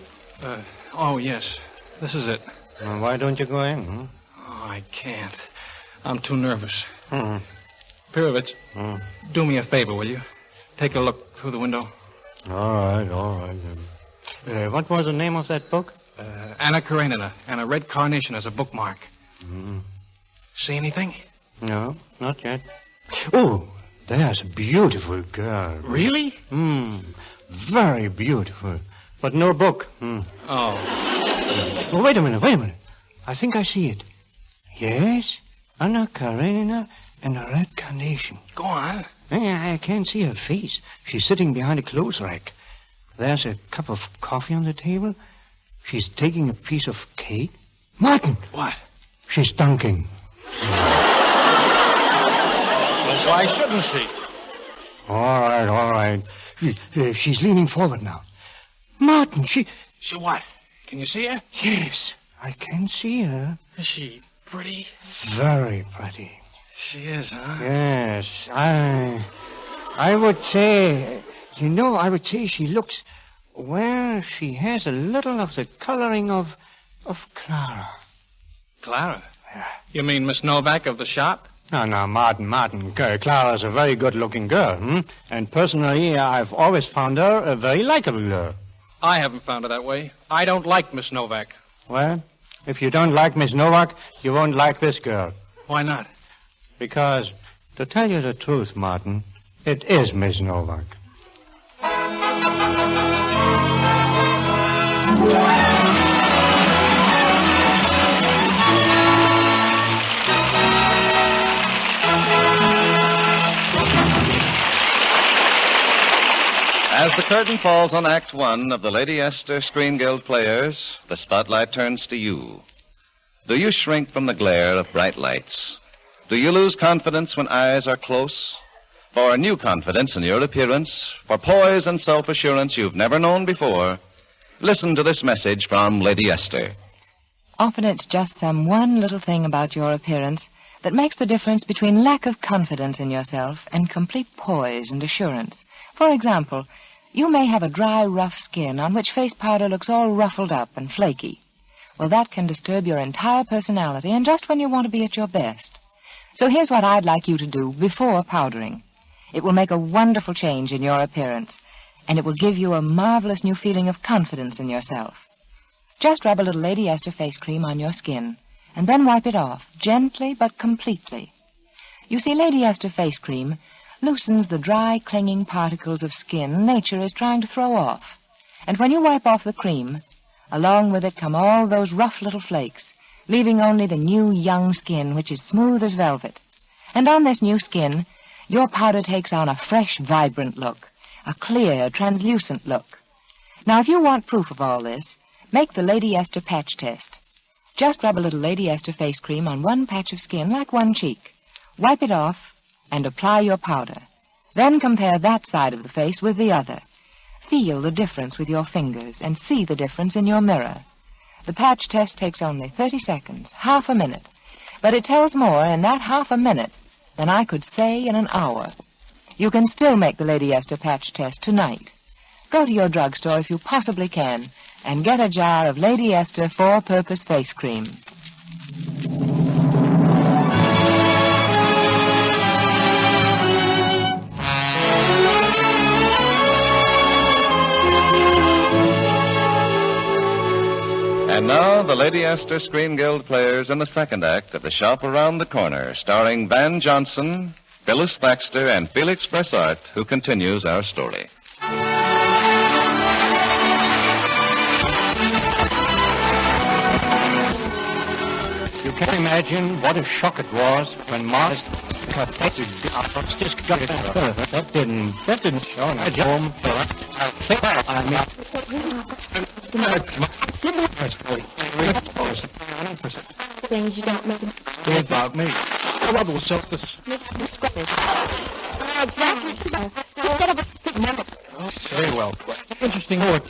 Oh, yes. This is it. Well, why don't you go in? Hmm? Oh, I can't. I'm too nervous. Hmm. Pirovitz, do me a favor, will you? Take a look through the window. All right. What was the name of that book? Anna Karenina, and a red carnation as a bookmark. See anything? No, not yet. Oh, there's a beautiful girl. Really? Very beautiful. But no book. Oh, wait a minute. I think I see it. Yes, Anna Karenina and a red carnation. Go on. I can't see her face. She's sitting behind a clothes rack. There's a cup of coffee on the table. She's taking a piece of cake. Martin! What? She's dunking. Why shouldn't she? All right. She's leaning forward now. Martin, she... She what? Can you see her? Yes, I can see her. Is she pretty? Very pretty. She is, huh? Yes, I would say... I would say she looks... Well, she has a little of the coloring of Clara. Clara? You mean Miss Novak of the shop? No, Martin. Clara's a very good-looking girl, And personally, I've always found her a very likable girl. I haven't found her that way. I don't like Miss Novak. Well, if you don't like Miss Novak, you won't like this girl. Why not? Because, to tell you the truth, Martin, it is Miss Novak. As the curtain falls on Act One of the Lady Esther Screen Guild Players, the spotlight turns to you. Do you shrink from the glare of bright lights? Do you lose confidence when eyes are close? For new confidence in your appearance, for poise and self-assurance you've never known before, listen to this message from Lady Esther. Often it's just some one little thing about your appearance that makes the difference between lack of confidence in yourself and complete poise and assurance. For example, you may have a dry, rough skin on which face powder looks all ruffled up and flaky. Well, that can disturb your entire personality, and just when you want to be at your best. So here's what I'd like you to do before powdering. It will make a wonderful change in your appearance, and it will give you a marvelous new feeling of confidence in yourself. Just rub a little Lady Esther face cream on your skin, and then wipe it off, gently but completely. You see, Lady Esther face cream loosens the dry, clinging particles of skin nature is trying to throw off. And when you wipe off the cream, along with it come all those rough little flakes leaving only the new young skin, which is smooth as velvet. And on this new skin, your powder takes on a fresh, vibrant look, a clear, translucent look. Now, if you want proof of all this, make the Lady Esther patch test. Just rub a little Lady Esther face cream on one patch of skin, like one cheek. Wipe it off and apply your powder. Then compare that side of the face with the other. Feel the difference with your fingers and see the difference in your mirror. The patch test takes only 30 seconds, half a minute. But it tells more in that half a minute than I could say in an hour. You can still make the Lady Esther patch test tonight. Go to your drugstore if you possibly can and get a jar of Lady Esther four-purpose face cream. And now, the Lady Esther Screen Guild players in the second act of The Shop Around the Corner, starring Van Johnson, Phyllis Thaxter, and Felix Bressart, who continues our story. You can imagine what a shock it was when Mars that didn't show at home for us. Things you don't know. What about me? What will self-this? Exactly. Very well put. Interesting word.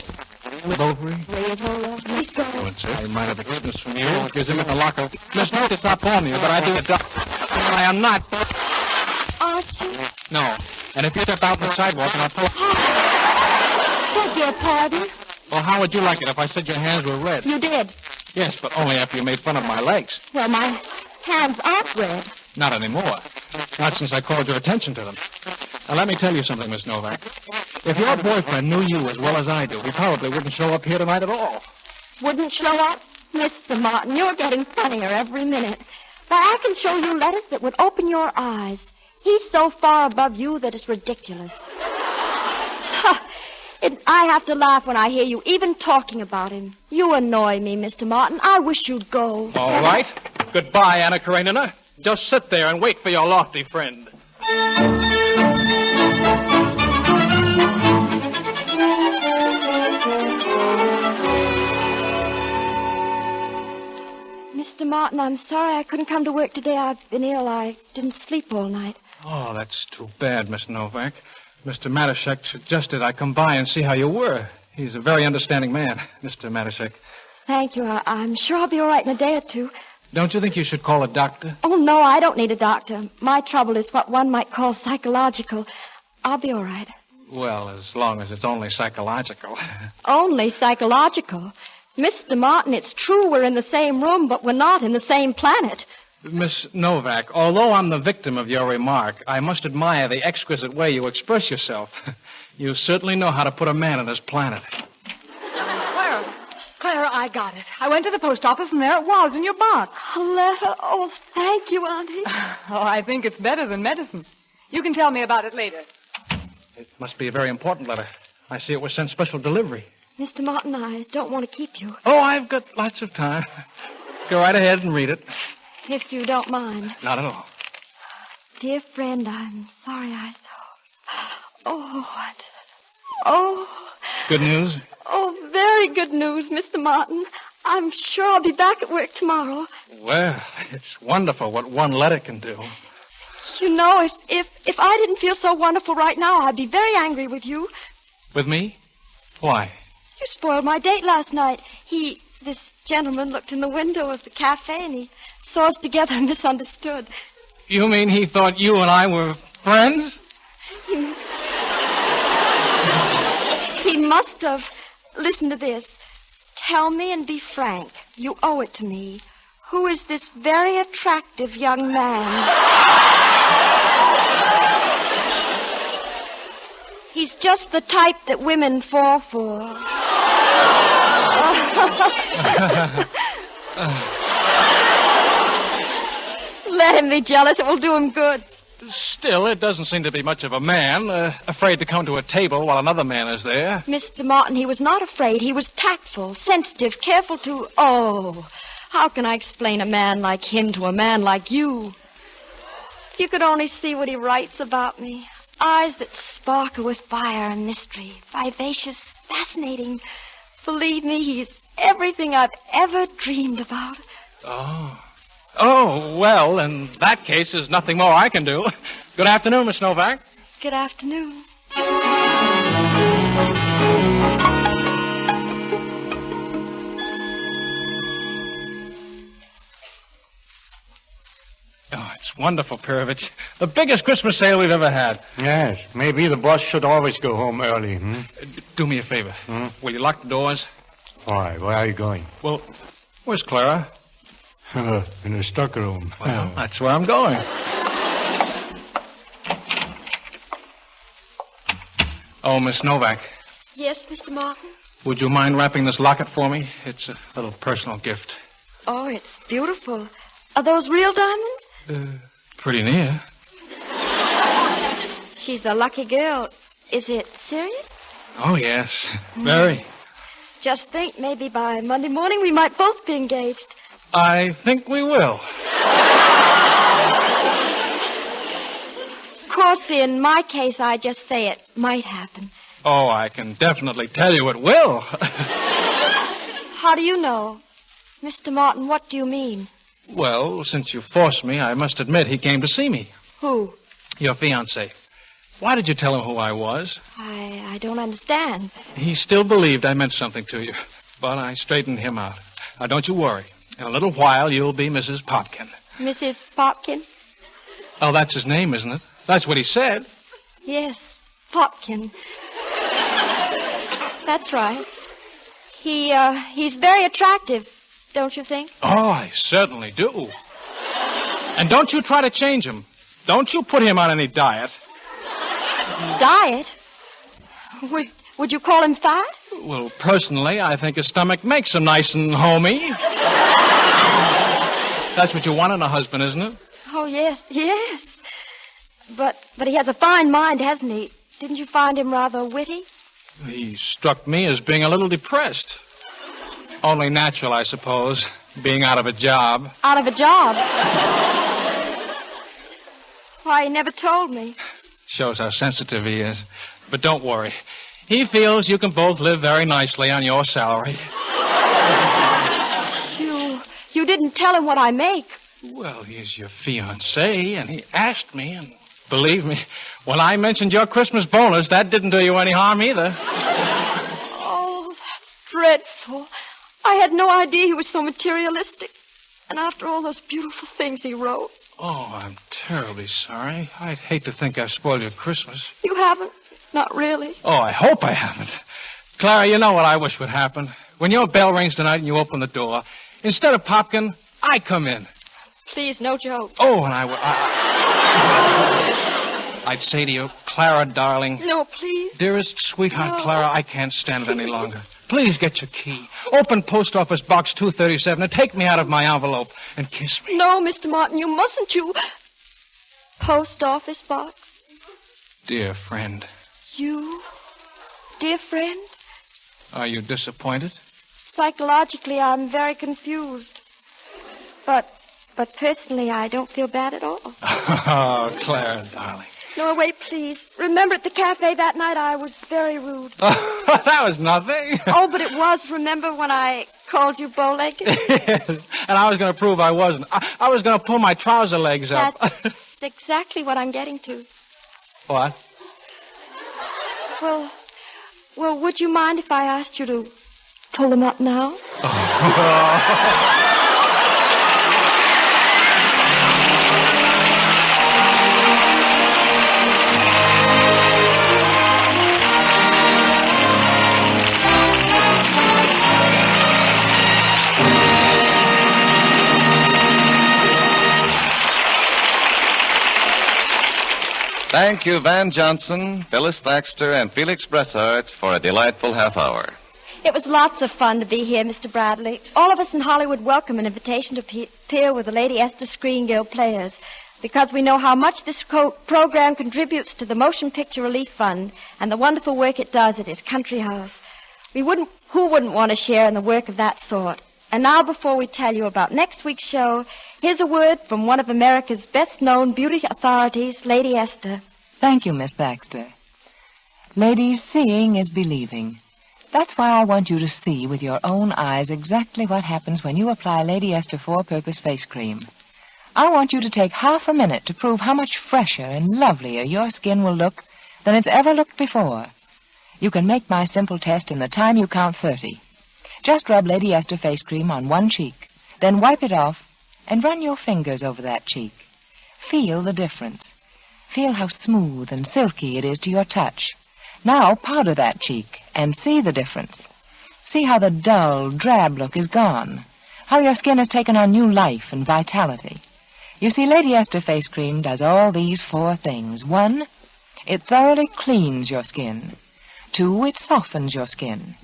Bovary. I might have witness from you. Gives him in the locker. Miss, no, it's not porn you, but I do it. I am not. Aren't you? No. And if you step out on the sidewalk and I pull... Beg your pardon? Well, how would you like it if I said your hands were red? You did. Yes, but only after you made fun of my legs. Well, my hands aren't red. Not anymore. Not since I called your attention to them. Now, let me tell you something, Miss Novak. If your boyfriend knew you as well as I do, he probably wouldn't show up here tonight at all. Wouldn't show up? Mr. Martin, you're getting funnier every minute. Why, I can show you letters that would open your eyes. He's so far above you that it's ridiculous. I have to laugh when I hear you even talking about him. You annoy me, Mr. Martin. I wish you'd go. All right. Goodbye, Anna Karenina. Just sit there and wait for your lofty friend. Mr. Martin, I'm sorry I couldn't come to work today. I've been ill. I didn't sleep all night. Oh, that's too bad, Miss Novak. Mr. Matashek suggested I come by and see how you were. He's a very understanding man, Mr. Matashek. Thank you. I'm sure I'll be all right in a day or two. Don't you think you should call a doctor? Oh, no, I don't need a doctor. My trouble is what one might call psychological. I'll be all right. Well, as long as it's only psychological. Only psychological? Mr. Martin, it's true we're in the same room, but we're not in the same planet. Miss Novak, although I'm the victim of your remark, I must admire the exquisite way you express yourself. You certainly know how to put a man on his planet. Clara, I got it. I went to the post office, and there it was in your box. A letter? Oh, thank you, Auntie. Oh, I think it's better than medicine. You can tell me about it later. It must be a very important letter. I see it was sent special delivery. Mr. Martin, I don't want to keep you. Oh, I've got lots of time. Go right ahead and read it. If you don't mind. Not at all. Dear friend, I'm sorry I thought. Oh, what? Oh. Good news? Oh, very good news, Mr. Martin. I'm sure I'll be back at work tomorrow. Well, it's wonderful what one letter can do. You know, if I didn't feel so wonderful right now, I'd be very angry with you. With me? Why? You spoiled my date last night. This gentleman looked in the window of the cafe and he saw us together and misunderstood. You mean he thought you and I were friends? He must have. Listen to this. Tell me and be frank. You owe it to me. Who is this very attractive young man? He's just the type that women fall for. Let him be jealous. It will do him good. Still, it doesn't seem to be much of a man, afraid to come to a table while another man is there. Mr. Martin, he was not afraid. He was tactful, sensitive, careful to... Oh, How can I explain a man like him to a man like you? If you could only see what he writes about me. Eyes that sparkle with fire and mystery. Vivacious, fascinating. Believe me, he's everything I've ever dreamed about. Oh. Oh, well, in that case, there's nothing more I can do. Good afternoon, Miss Novak. Good afternoon. Oh, it's wonderful, Pirovich. The biggest Christmas sale we've ever had. Yes, maybe the boss should always go home early. Do me a favor. Will you lock the doors? Why? Where are you going? Well, where's Clara? In the stockroom. Well, that's where I'm going. Oh, Miss Novak. Yes, Mr. Martin? Would you mind wrapping this locket for me? It's a little personal gift. Oh, it's beautiful. Are those real diamonds? Pretty near. She's a lucky girl. Is it serious? Oh, yes. Very. Just think, maybe by Monday morning we might both be engaged. I think we will. Of course, in my case, I just say it might happen. Oh, I can definitely tell you it will. How do you know? Mr. Martin, what do you mean? Well, since you forced me, I must admit he came to see me. Who? Your fiancé. Why did you tell him who I was? I don't understand. He still believed I meant something to you, but I straightened him out. Now, don't you worry. In a little while, you'll be Mrs. Popkin. Mrs. Popkin? Oh, that's his name, isn't it? That's what he said. Yes, Popkin. That's right. He's very attractive, don't you think? Oh, I certainly do. And don't you try to change him. Don't you put him on any diet. Diet? Would you call him fat? Well, personally, I think his stomach makes him nice and homey. That's what you want in a husband, isn't it? Oh, yes. But he has a fine mind, hasn't he? Didn't you find him rather witty? He struck me as being a little depressed. Only natural, I suppose, being out of a job. Out of a job? Why, he never told me. Shows how sensitive he is. But don't worry. He feels you can both live very nicely on your salary. You didn't tell him what I make. Well, he's your fiancé, and he asked me, and believe me, when I mentioned your Christmas bonus, that didn't do you any harm either. Oh, that's dreadful. I had no idea he was so materialistic. And after all those beautiful things he wrote. Oh, I'm terribly sorry. I'd hate to think I've spoiled your Christmas. You haven't? Not really. Oh, I hope I haven't. Clara, you know what I wish would happen? When your bell rings tonight and you open the door, instead of Popkin, I come in. Please, no joke. Oh, and I'd say to you, Clara, darling. No, please. Dearest, sweetheart, No. Clara, I can't stand it any longer. Please get your key. Open Post Office Box 237 and take me out of my envelope and kiss me. No, Mr. Martin, you mustn't. Post Office Box? Dear friend. You? Dear friend? Are you disappointed? Psychologically, I'm very confused. But personally, I don't feel bad at all. Oh, Clara, darling. No, wait, please. Remember at the cafe that night, I was very rude. Oh, that was nothing. Oh, but it was. Remember when I called you bow-legged? Yes, and I was going to prove I wasn't. I was going to pull my trouser legs up. That's exactly what I'm getting to. What? Well, would you mind if I asked you to pull them up now? Thank you, Van Johnson, Phyllis Thaxter, and Felix Bressart for a delightful half hour. It was lots of fun to be here, Mr. Bradley. All of us in Hollywood welcome an invitation to appear with the Lady Esther Screen Guild Players because we know how much this program contributes to the Motion Picture Relief Fund and the wonderful work it does at his country house. Who wouldn't want to share in the work of that sort? And now, before we tell you about next week's show, here's a word from one of America's best-known beauty authorities, Lady Esther. Thank you, Miss Thaxter. Ladies, seeing is believing. That's why I want you to see with your own eyes exactly what happens when you apply Lady Esther Four-Purpose Face Cream. I want you to take half a minute to prove how much fresher and lovelier your skin will look than it's ever looked before. You can make my simple test in the time you count 30. Just rub Lady Esther Face Cream on one cheek, then wipe it off and run your fingers over that cheek. Feel the difference. Feel how smooth and silky it is to your touch. Now powder that cheek and see the difference. See how the dull, drab look is gone, how your skin has taken on new life and vitality. You see, Lady Esther Face Cream does all these 4 things. 1, it thoroughly cleans your skin. 2, it softens your skin.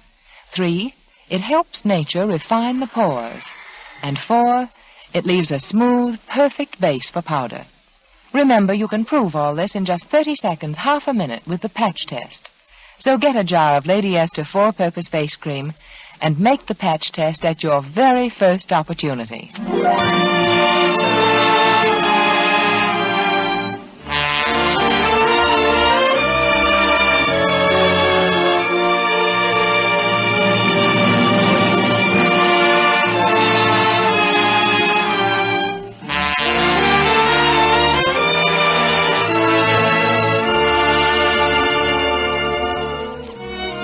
3, it helps nature refine the pores. And 4, it leaves a smooth, perfect base for powder. Remember, you can prove all this in just 30 seconds, half a minute, with the patch test. So get a jar of Lady Esther Four-Purpose Face Cream and make the patch test at your very first opportunity.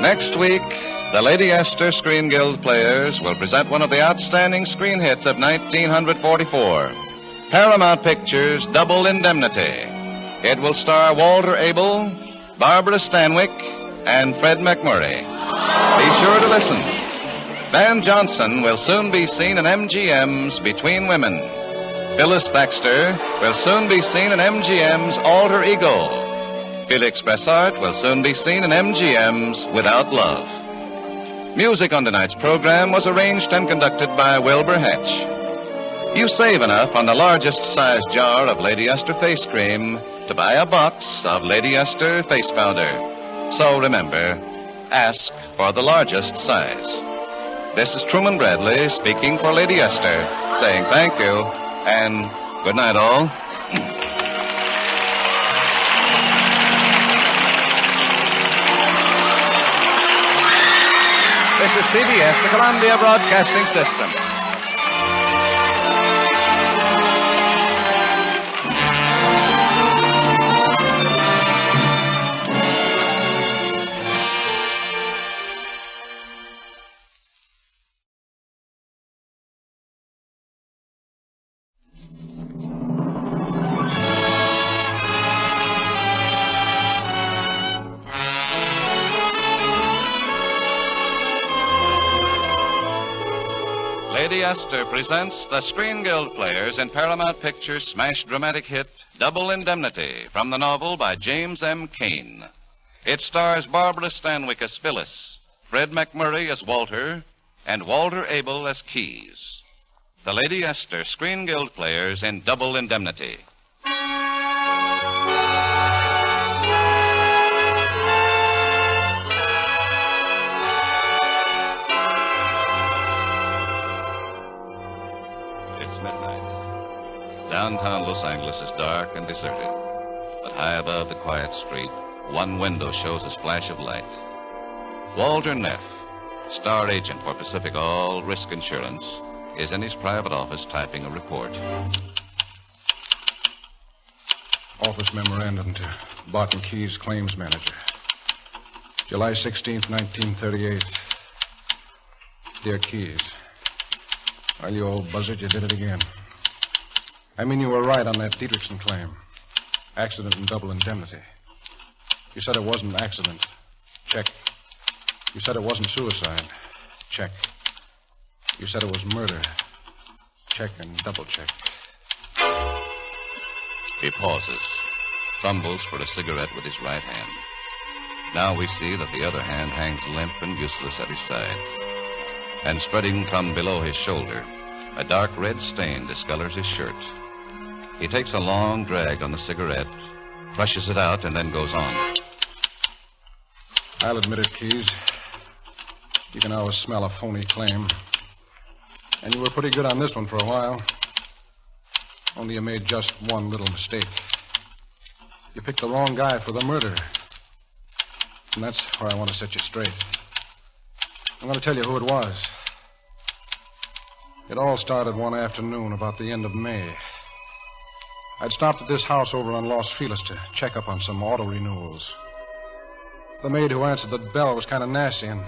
Next week, the Lady Esther Screen Guild Players will present one of the outstanding screen hits of 1944, Paramount Pictures' Double Indemnity. It will star Walter Abel, Barbara Stanwyck, and Fred McMurray. Be sure to listen. Van Johnson will soon be seen in MGM's Between Women. Phyllis Thaxter will soon be seen in MGM's Alter Ego. Felix Bressart will soon be seen in MGM's Without Love. Music on tonight's program was arranged and conducted by Wilbur Hatch. You save enough on the largest size jar of Lady Esther Face Cream to buy a box of Lady Esther Face Powder. So remember, ask for the largest size. This is Truman Bradley speaking for Lady Esther, saying thank you and good night all. This is CBS, the Columbia Broadcasting System. Lady Esther presents the Screen Guild Players in Paramount Pictures' smash dramatic hit, Double Indemnity, from the novel by James M. Cain. It stars Barbara Stanwyck as Phyllis, Fred McMurray as Walter, and Walter Abel as Keyes. The Lady Esther Screen Guild Players in Double Indemnity. Downtown Los Angeles is dark and deserted, but high above the quiet street, one window shows a splash of light. Walter Neff, star agent for Pacific All Risk Insurance, is in his private office typing a report. Office memorandum to Barton Keyes, claims manager. July 16th, 1938. Dear Keyes, well, you old buzzard, you did it again. I mean, you were right on that Dietrichson claim. Accident and double indemnity. You said it wasn't an accident. Check. You said it wasn't suicide. Check. You said it was murder. Check and double check. He pauses, fumbles for a cigarette with his right hand. Now we see that the other hand hangs limp and useless at his side. And spreading from below his shoulder, a dark red stain discolors his shirt. He takes a long drag on the cigarette, crushes it out, and then goes on. I'll admit it, Keyes. You can always smell a phony claim. And you were pretty good on this one for a while. Only you made just one little mistake. You picked the wrong guy for the murder. And that's where I want to set you straight. I'm going to tell you who it was. It all started one afternoon about the end of May. I'd stopped at this house over on Los Feliz to check up on some auto renewals. The maid who answered the bell was kind of nasty, and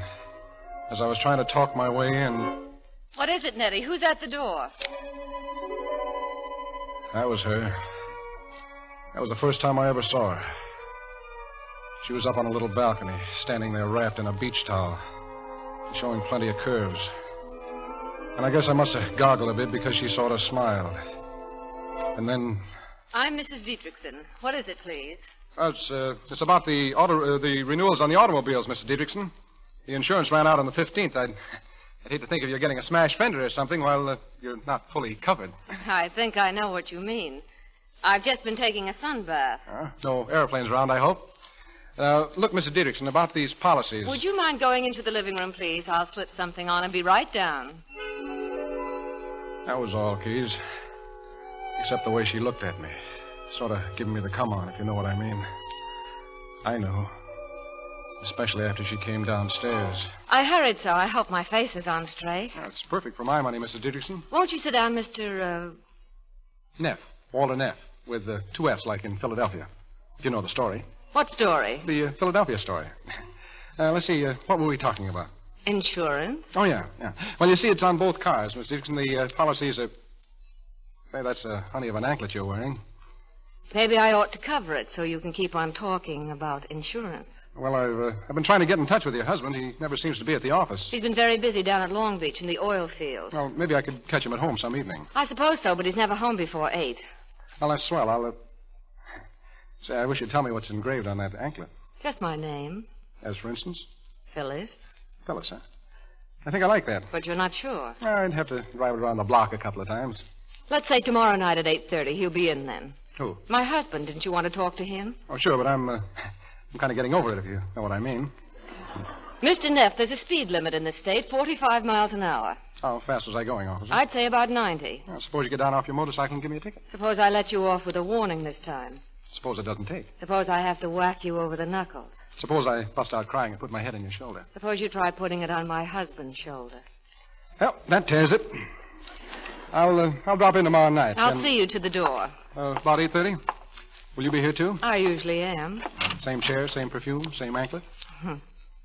as I was trying to talk my way in... What is it, Nettie? Who's at the door? That was her. That was the first time I ever saw her. She was up on a little balcony, standing there wrapped in a beach towel, showing plenty of curves. And I guess I must have goggled a bit because she sort of smiled. And then... I'm Mrs. Dietrichson. What is it, please? It's about the renewals on the automobiles, Mrs. Dietrichson. The insurance ran out on the 15th. I'd hate to think of you getting a smashed fender or something while you're not fully covered. I think I know what you mean. I've just been taking a sun bath. No airplanes around, I hope. Look, Mrs. Dietrichson, about these policies. Would you mind going into the living room, please? I'll slip something on and be right down. That was all, Keys. Except the way she looked at me. Sort of giving me the come on, if you know what I mean. I know. Especially after she came downstairs. I hurried so. I hope my face is on straight. That's perfect for my money, Mrs. Dietrichson. Won't you sit down, Mr. Neff. Walter Neff. With 2 F's like in Philadelphia. If you know the story. What story? The Philadelphia story. Let's see, what were we talking about? Insurance? Oh, yeah. Well, you see, it's on both cars, Miss Dixon. The policies are... Hey, that's a honey of an anklet you're wearing. Maybe I ought to cover it so you can keep on talking about insurance. Well, I've been trying to get in touch with your husband. He never seems to be at the office. He's been very busy down at Long Beach in the oil fields. Well, maybe I could catch him at home some evening. I suppose so, but he's never home before 8. Well, that's swell. Say, I wish you'd tell me what's engraved on that anklet. Just my name. As for instance? Phyllis. Phyllis, huh? I think I like that. But you're not sure. I'd have to drive it around the block a couple of times. Let's say tomorrow night at 8:30. He'll be in then. Who? My husband. Didn't you want to talk to him? Oh, sure, but I'm kind of getting over it, if you know what I mean. Mr. Neff, there's a speed limit in this state, 45 miles an hour. How fast was I going, officer? I'd say about 90. Well, suppose you get down off your motorcycle and give me a ticket. Suppose I let you off with a warning this time. Suppose it doesn't take. Suppose I have to whack you over the knuckles. Suppose I bust out crying and put my head on your shoulder. Suppose you try putting it on my husband's shoulder. Well, that tears it. I'll drop in tomorrow night. I'll see you to the door. About 8:30? Will you be here, too? I usually am. Same chair, same perfume, same anklet?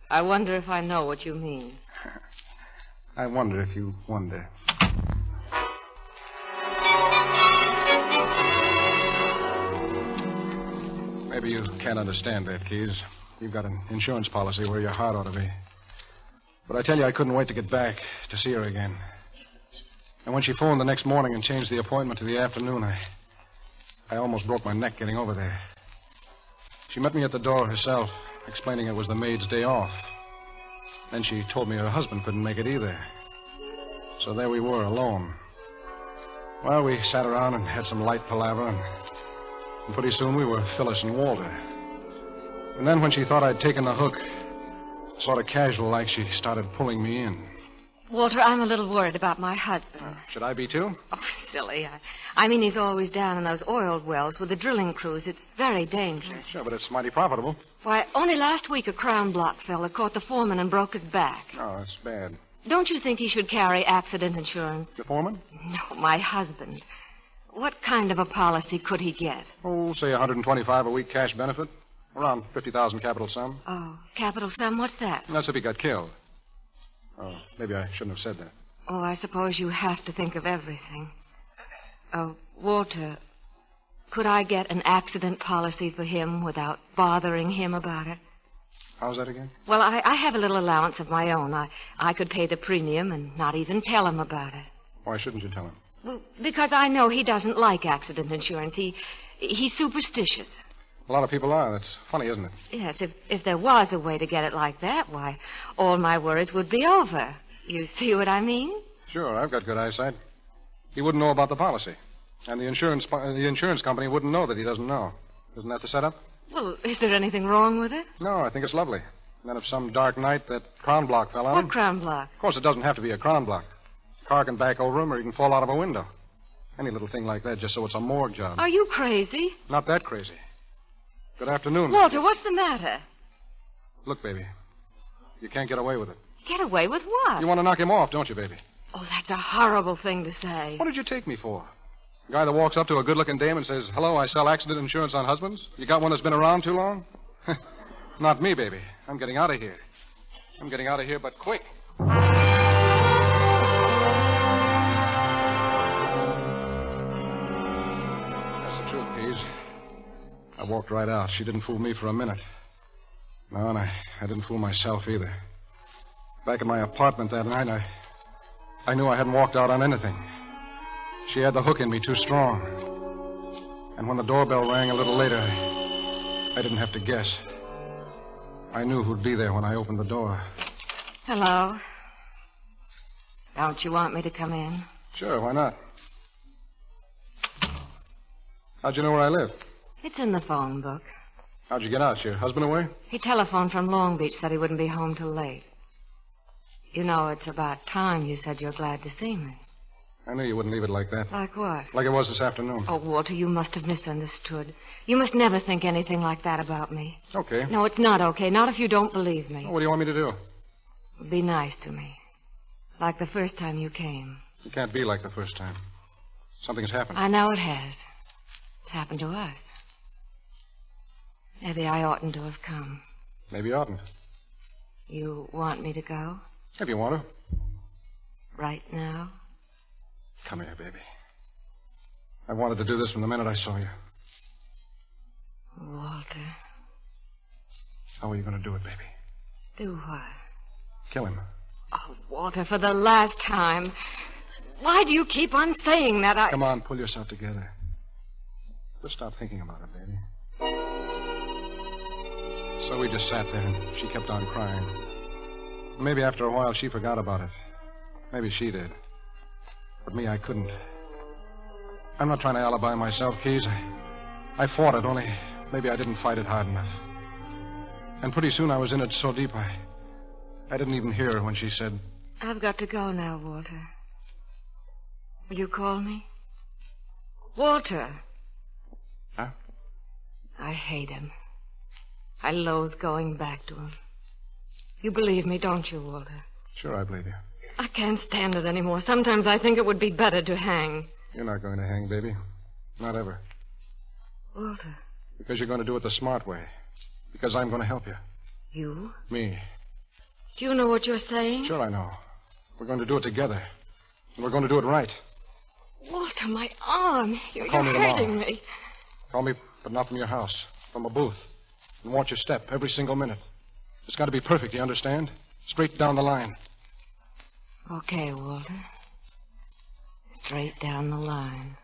I wonder if I know what you mean. I wonder if you wonder. Maybe you can't understand that, Keys. You've got an insurance policy where your heart ought to be. But I tell you, I couldn't wait to get back to see her again. And when she phoned the next morning and changed the appointment to the afternoon, I almost broke my neck getting over there. She met me at the door herself, explaining it was the maid's day off. Then she told me her husband couldn't make it either. So there we were, alone. Well, we sat around and had some light palaver, and pretty soon we were Phyllis and Walter. And then when she thought I'd taken the hook, sort of casual like, she started pulling me in. Walter, I'm a little worried about my husband. Should I be, too? Oh, silly. I mean, he's always down in those oil wells with the drilling crews. It's very dangerous. Sure, but it's mighty profitable. Why, only last week a Crown Block fella caught the foreman and broke his back. Oh, that's bad. Don't you think he should carry accident insurance? The foreman? No, my husband. What kind of a policy could he get? Oh, say $125 a week cash benefit. Around $50,000 capital sum. Oh, capital sum? What's that? That's if he got killed. Oh, maybe I shouldn't have said that. Oh, I suppose you have to think of everything. Walter, could I get an accident policy for him without bothering him about it? How's that again? Well, I have a little allowance of my own. I could pay the premium and not even tell him about it. Why shouldn't you tell him? Well, because I know he doesn't like accident insurance. He's superstitious. A lot of people are. That's funny, isn't it? Yes, if there was a way to get it like that, why, all my worries would be over. You see what I mean? Sure, I've got good eyesight. He wouldn't know about the policy. And the insurance company wouldn't know that he doesn't know. Isn't that the setup? Well, is there anything wrong with it? No, I think it's lovely. And then if some dark night that Crown Block fell on him... What Crown Block? Of course, it doesn't have to be a Crown Block. Car can back over him or he can fall out of a window. Any little thing like that, just so it's a morgue job. Are you crazy? Not that crazy. Good afternoon. Walter, what's the matter? Look, baby. You can't get away with it. Get away with what? You want to knock him off, don't you, baby? Oh, that's a horrible thing to say. What did you take me for? A guy that walks up to a good-looking dame and says, "Hello, I sell accident insurance on husbands. You got one that's been around too long?" Not me, baby. I'm getting out of here. I'm getting out of here, but quick. That's the truth, Keys. I walked right out. She didn't fool me for a minute. No, and I didn't fool myself either. Back in my apartment that night, I knew I hadn't walked out on anything. She had the hook in me too strong. And when the doorbell rang a little later, I didn't have to guess. I knew who'd be there when I opened the door. Hello. Don't you want me to come in? Sure, why not? How'd you know where I live? It's in the phone book. How'd you get out? Your husband away? He telephoned from Long Beach, said he wouldn't be home till late. You know, it's about time you said you're glad to see me. I knew you wouldn't leave it like that. Like what? Like it was this afternoon. Oh, Walter, you must have misunderstood. You must never think anything like that about me. Okay. No, it's not okay. Not if you don't believe me. Well, what do you want me to do? Be nice to me. Like the first time you came. It can't be like the first time. Something's happened. I know it has. It's happened to us. Maybe I oughtn't to have come. Maybe you oughtn't. You want me to go? If you want to. Right now? Come here, baby. I wanted to do this from the minute I saw you. Walter. How are you going to do it, baby? Do what? Kill him. Oh, Walter, for the last time. Why do you keep on saying that? Come on, pull yourself together. Just stop thinking about it, baby. So we just sat there, and she kept on crying. Maybe after a while she forgot about it. Maybe she did. But me, I couldn't. I'm not trying to alibi myself, Keys. I fought it, only maybe I didn't fight it hard enough. And pretty soon I was in it so deep, I didn't even hear her when she said... I've got to go now, Walter. Will you call me? Walter. Huh? I hate him. I loathe going back to him. You believe me, don't you, Walter? Sure, I believe you. I can't stand it anymore. Sometimes I think it would be better to hang. You're not going to hang, baby. Not ever. Walter. Because you're going to do it the smart way. Because I'm going to help you. You? Me. Do you know what you're saying? Sure I know. We're going to do it together. And we're going to do it right. Walter, my arm. You're Call me hurting tomorrow. me. Call me, but not from your house. From a booth. And watch your step every single minute. It's got to be perfect, you understand? Straight down the line. Okay, Walter. Straight down the line.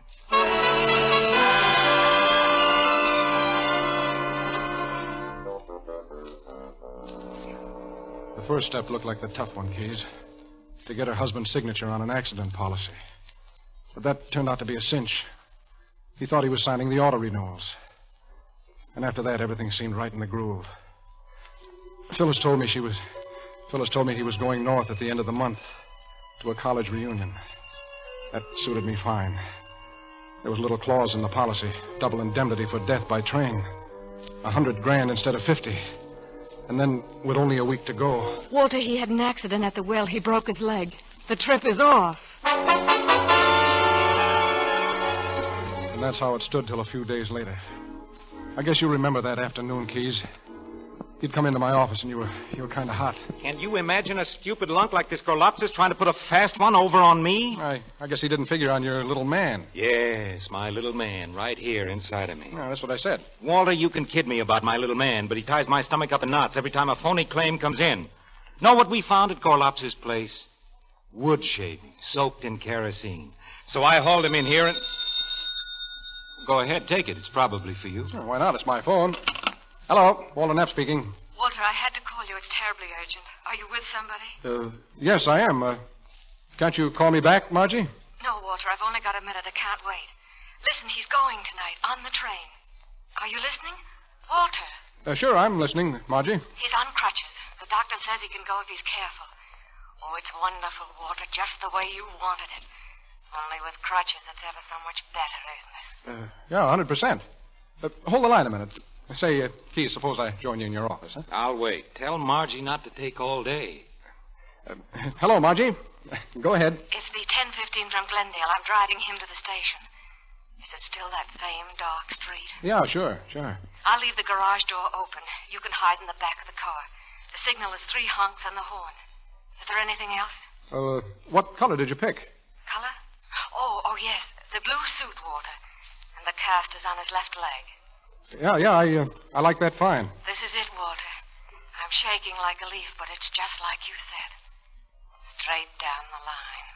The first step looked like the tough one, Keys. To get her husband's signature on an accident policy. But that turned out to be a cinch. He thought he was signing the auto renewals. And after that, everything seemed right in the groove. Phyllis told me he was going north at the end of the month to a college reunion. That suited me fine. There was a little clause in the policy, double indemnity for death by train. $100,000 instead of 50. And then, with only a week to go... Walter, he had an accident at the well. He broke his leg. The trip is off. And that's how it stood till a few days later. I guess you remember that afternoon, Keys. You'd come into my office and you were kind of hot. Can you imagine a stupid lunk like this Gorlopsis trying to put a fast one over on me? I guess he didn't figure on your little man. Yes, my little man, right here inside of me. Yeah, that's what I said. Walter, you can kid me about my little man, but he ties my stomach up in knots every time a phony claim comes in. Know what we found at Gorlopsis' place? Wood shavings soaked in kerosene. So I hauled him in here and... Go ahead, take it. It's probably for you. Sure, why not? It's my phone. Hello, Walter Neff speaking. Walter, I had to call you. It's terribly urgent. Are you with somebody? Yes, I am. Can't you call me back, Margie? No, Walter, I've only got a minute. I can't wait. Listen, he's going tonight on the train. Are you listening? Walter. Sure, I'm listening, Margie. He's on crutches. The doctor says he can go if he's careful. Oh, it's wonderful, Walter, just the way you wanted it. Only with crutches, it's ever so much better, isn't it? Yeah, 100%. Hold the line a minute. Say, Keith, suppose I join you in your office, huh? I'll wait. Tell Margie not to take all day. Hello, Margie. Go ahead. It's the 10:15 from Glendale. I'm driving him to the station. Is it still that same dark street? Yeah, sure. I'll leave the garage door open. You can hide in the back of the car. The signal is 3 honks and the horn. Is there anything else? What color did you pick? Color? Oh, yes. The blue suit, Walter. And the cast is on his left leg. Yeah, I like that fine. This is it, Walter. I'm shaking like a leaf, but it's just like you said. Straight down the line.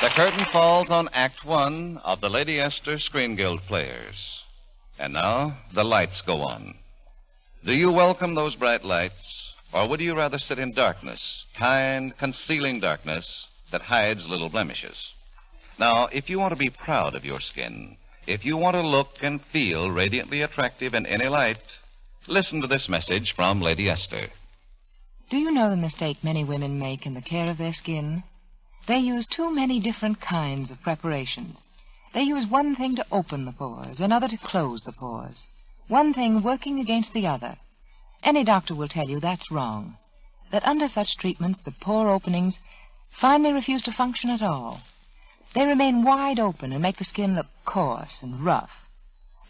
The curtain falls on Act 1 of the Lady Esther Screen Guild Players. And now, the lights go on. Do you welcome those bright lights, or would you rather sit in darkness, kind, concealing darkness that hides little blemishes? Now, if you want to be proud of your skin, if you want to look and feel radiantly attractive in any light, listen to this message from Lady Esther. Do you know the mistake many women make in the care of their skin? They use too many different kinds of preparations. They use one thing to open the pores, another to close the pores. One thing working against the other. Any doctor will tell you that's wrong. That under such treatments, the pore openings finally refuse to function at all. They remain wide open and make the skin look coarse and rough.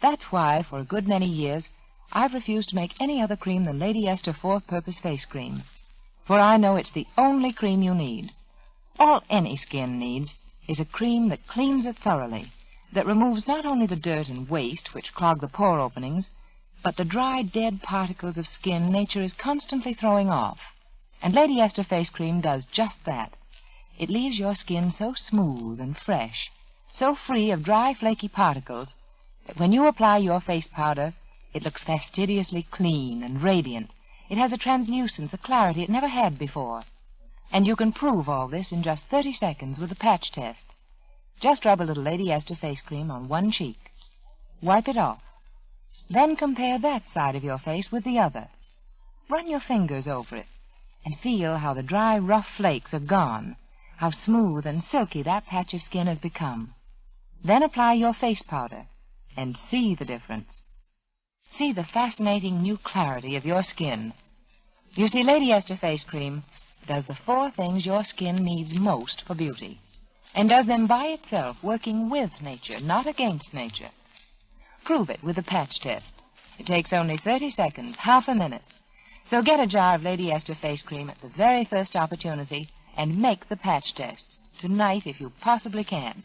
That's why, for a good many years, I've refused to make any other cream than Lady Esther Four-Purpose Face Cream. For I know it's the only cream you need. All any skin needs is a cream that cleans it thoroughly, that removes not only the dirt and waste which clog the pore openings, but the dry, dead particles of skin nature is constantly throwing off. And Lady Esther Face Cream does just that. It leaves your skin so smooth and fresh, so free of dry, flaky particles, that when you apply your face powder, it looks fastidiously clean and radiant. It has a translucence, a clarity it never had before. And you can prove all this in just 30 seconds with a patch test. Just rub a little Lady Esther Face Cream on one cheek. Wipe it off. Then compare that side of your face with the other. Run your fingers over it and feel how the dry, rough flakes are gone, how smooth and silky that patch of skin has become. Then apply your face powder and see the difference. See the fascinating new clarity of your skin. You see, Lady Esther Face Cream does the 4 things your skin needs most for beauty, and does them by itself, working with nature, not against nature. Prove it with the patch test. It takes only 30 seconds, half a minute. So get a jar of Lady Esther Face Cream at the very first opportunity and make the patch test, tonight if you possibly can.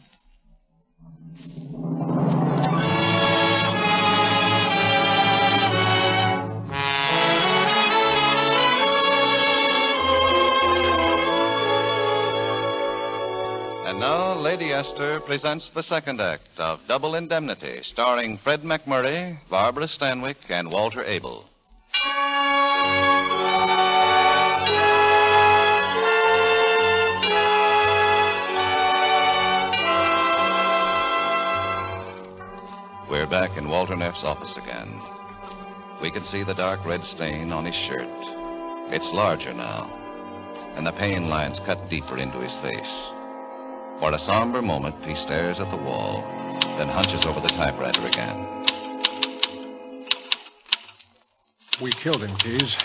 And now, Lady Esther presents the second act of Double Indemnity, starring Fred McMurray, Barbara Stanwyck, and Walter Abel. We're back in Walter Neff's office again. We can see the dark red stain on his shirt. It's larger now, and the pain lines cut deeper into his face. For a somber moment, he stares at the wall, then hunches over the typewriter again. We killed him, Keys.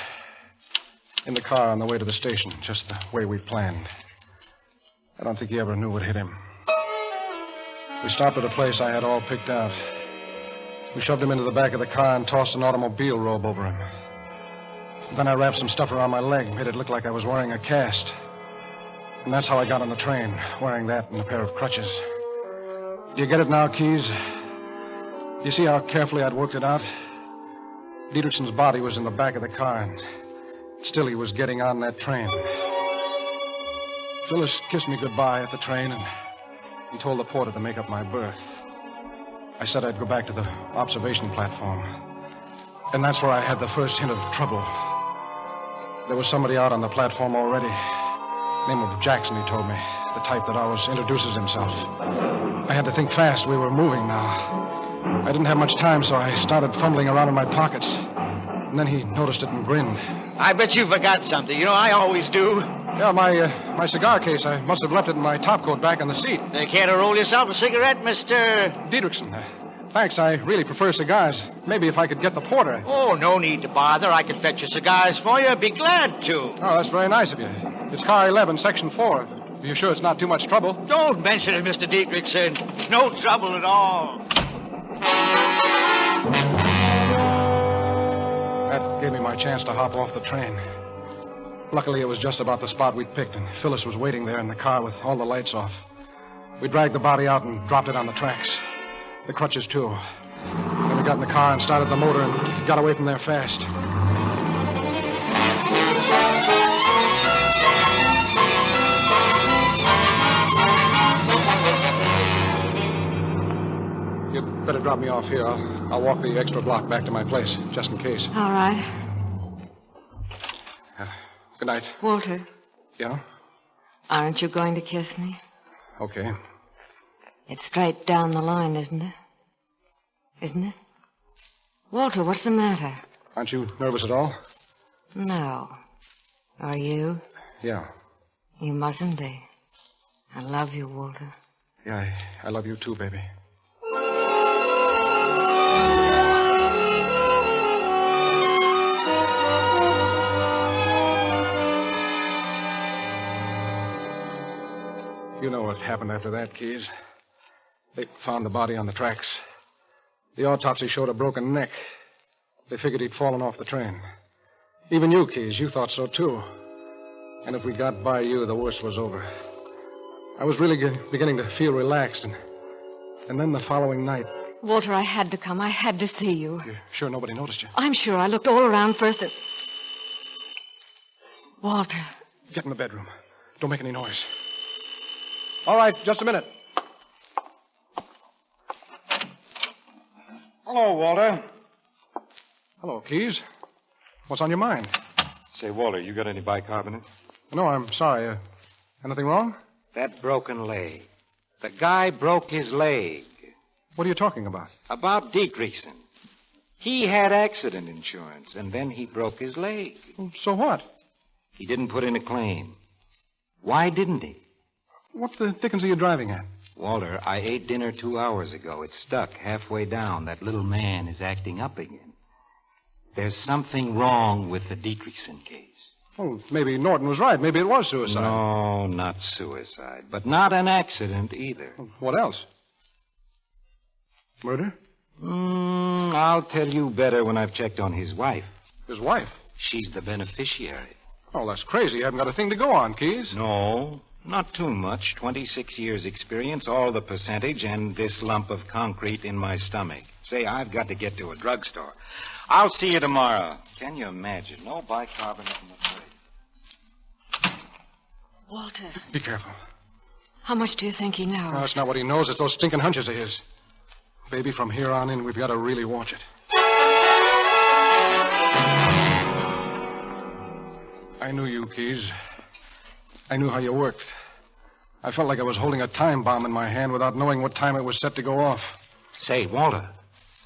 In the car on the way to the station, just the way we planned. I don't think he ever knew what hit him. We stopped at a place I had all picked out. We shoved him into the back of the car and tossed an automobile robe over him. Then I wrapped some stuff around my leg, made it look like I was wearing a cast. And that's how I got on the train, wearing that and a pair of crutches. Do you get it now, Keys? Do you see how carefully I'd worked it out? Dietrichson's body was in the back of the car, and still he was getting on that train. Phyllis kissed me goodbye at the train, and he told the porter to make up my berth. I said I'd go back to the observation platform. And that's where I had the first hint of trouble. There was somebody out on the platform already. Name of Jackson, he told me. The type that always introduces himself. I had to think fast. We were moving now. I didn't have much time, so I started fumbling around in my pockets. And then he noticed it and grinned. I bet you forgot something. You know, I always do. Yeah, my cigar case. I must have left it in my topcoat back on the seat. Care to roll yourself a cigarette, Mr. Dietrichson. Thanks, I really prefer cigars. Maybe if I could get the porter. Oh, no need to bother. I can fetch your cigars for you. Be glad to. Oh, that's very nice of you. It's car 11, section 4. Are you sure it's not too much trouble? Don't mention it, Mr. Dietrichson. No trouble at all. That gave me my chance to hop off the train. Luckily, it was just about the spot we'd picked, and Phyllis was waiting there in the car with all the lights off. We dragged the body out and dropped it on the tracks. The crutches, too. Then we got in the car and started the motor and got away from there fast. You'd better drop me off here. I'll walk the extra block back to my place, just in case. All right. Good night. Walter, Yeah? aren't you going to kiss me? Okay. It's straight down the line, isn't it? Isn't it? Walter, what's the matter? Aren't you nervous at all? No. Are you? Yeah. You mustn't be. I love you, Walter. Yeah, I love you too, baby. You know what happened after that, Keys. They found the body on the tracks. The autopsy showed a broken neck. They figured he'd fallen off the train. Even you, Keys, you thought so, too. And if we got by you, the worst was over. I was really beginning to feel relaxed, and then the following night... Walter, I had to come. I had to see you. You're sure nobody noticed you? I'm sure. I looked all around first and... Walter. Get in the bedroom. Don't make any noise. All right, just a minute. Hello, Walter. Hello, Keys. What's on your mind? Say, Walter, you got any bicarbonate? No, I'm sorry. Anything wrong? That broken leg. The guy broke his leg. What are you talking about? About Dietrichson. He had accident insurance, and then he broke his leg. So what? He didn't put in a claim. Why didn't he? What the dickens are you driving at? Walter, I ate dinner 2 hours ago. It's stuck halfway down. That little man is acting up again. There's something wrong with the Dietrichson case. Oh, maybe Norton was right. Maybe it was suicide. No, not suicide. But not an accident either. What else? Murder? I'll tell you better when I've checked on his wife. His wife? She's the beneficiary. Oh, that's crazy. You haven't got a thing to go on, Keys. No, not too much. 26 years experience, all the percentage, and this lump of concrete in my stomach. Say, I've got to get to a drugstore. I'll see you tomorrow. Can you imagine? No bicarbonate in the trade. Walter, Be careful. how much do you think he knows? No, it's not what he knows. It's those stinking hunches of his. Baby, from here on in, we've got to really watch it. I knew you, Keys. I knew how you worked. I felt like I was holding a time bomb in my hand without knowing what time it was set to go off. Say, Walter,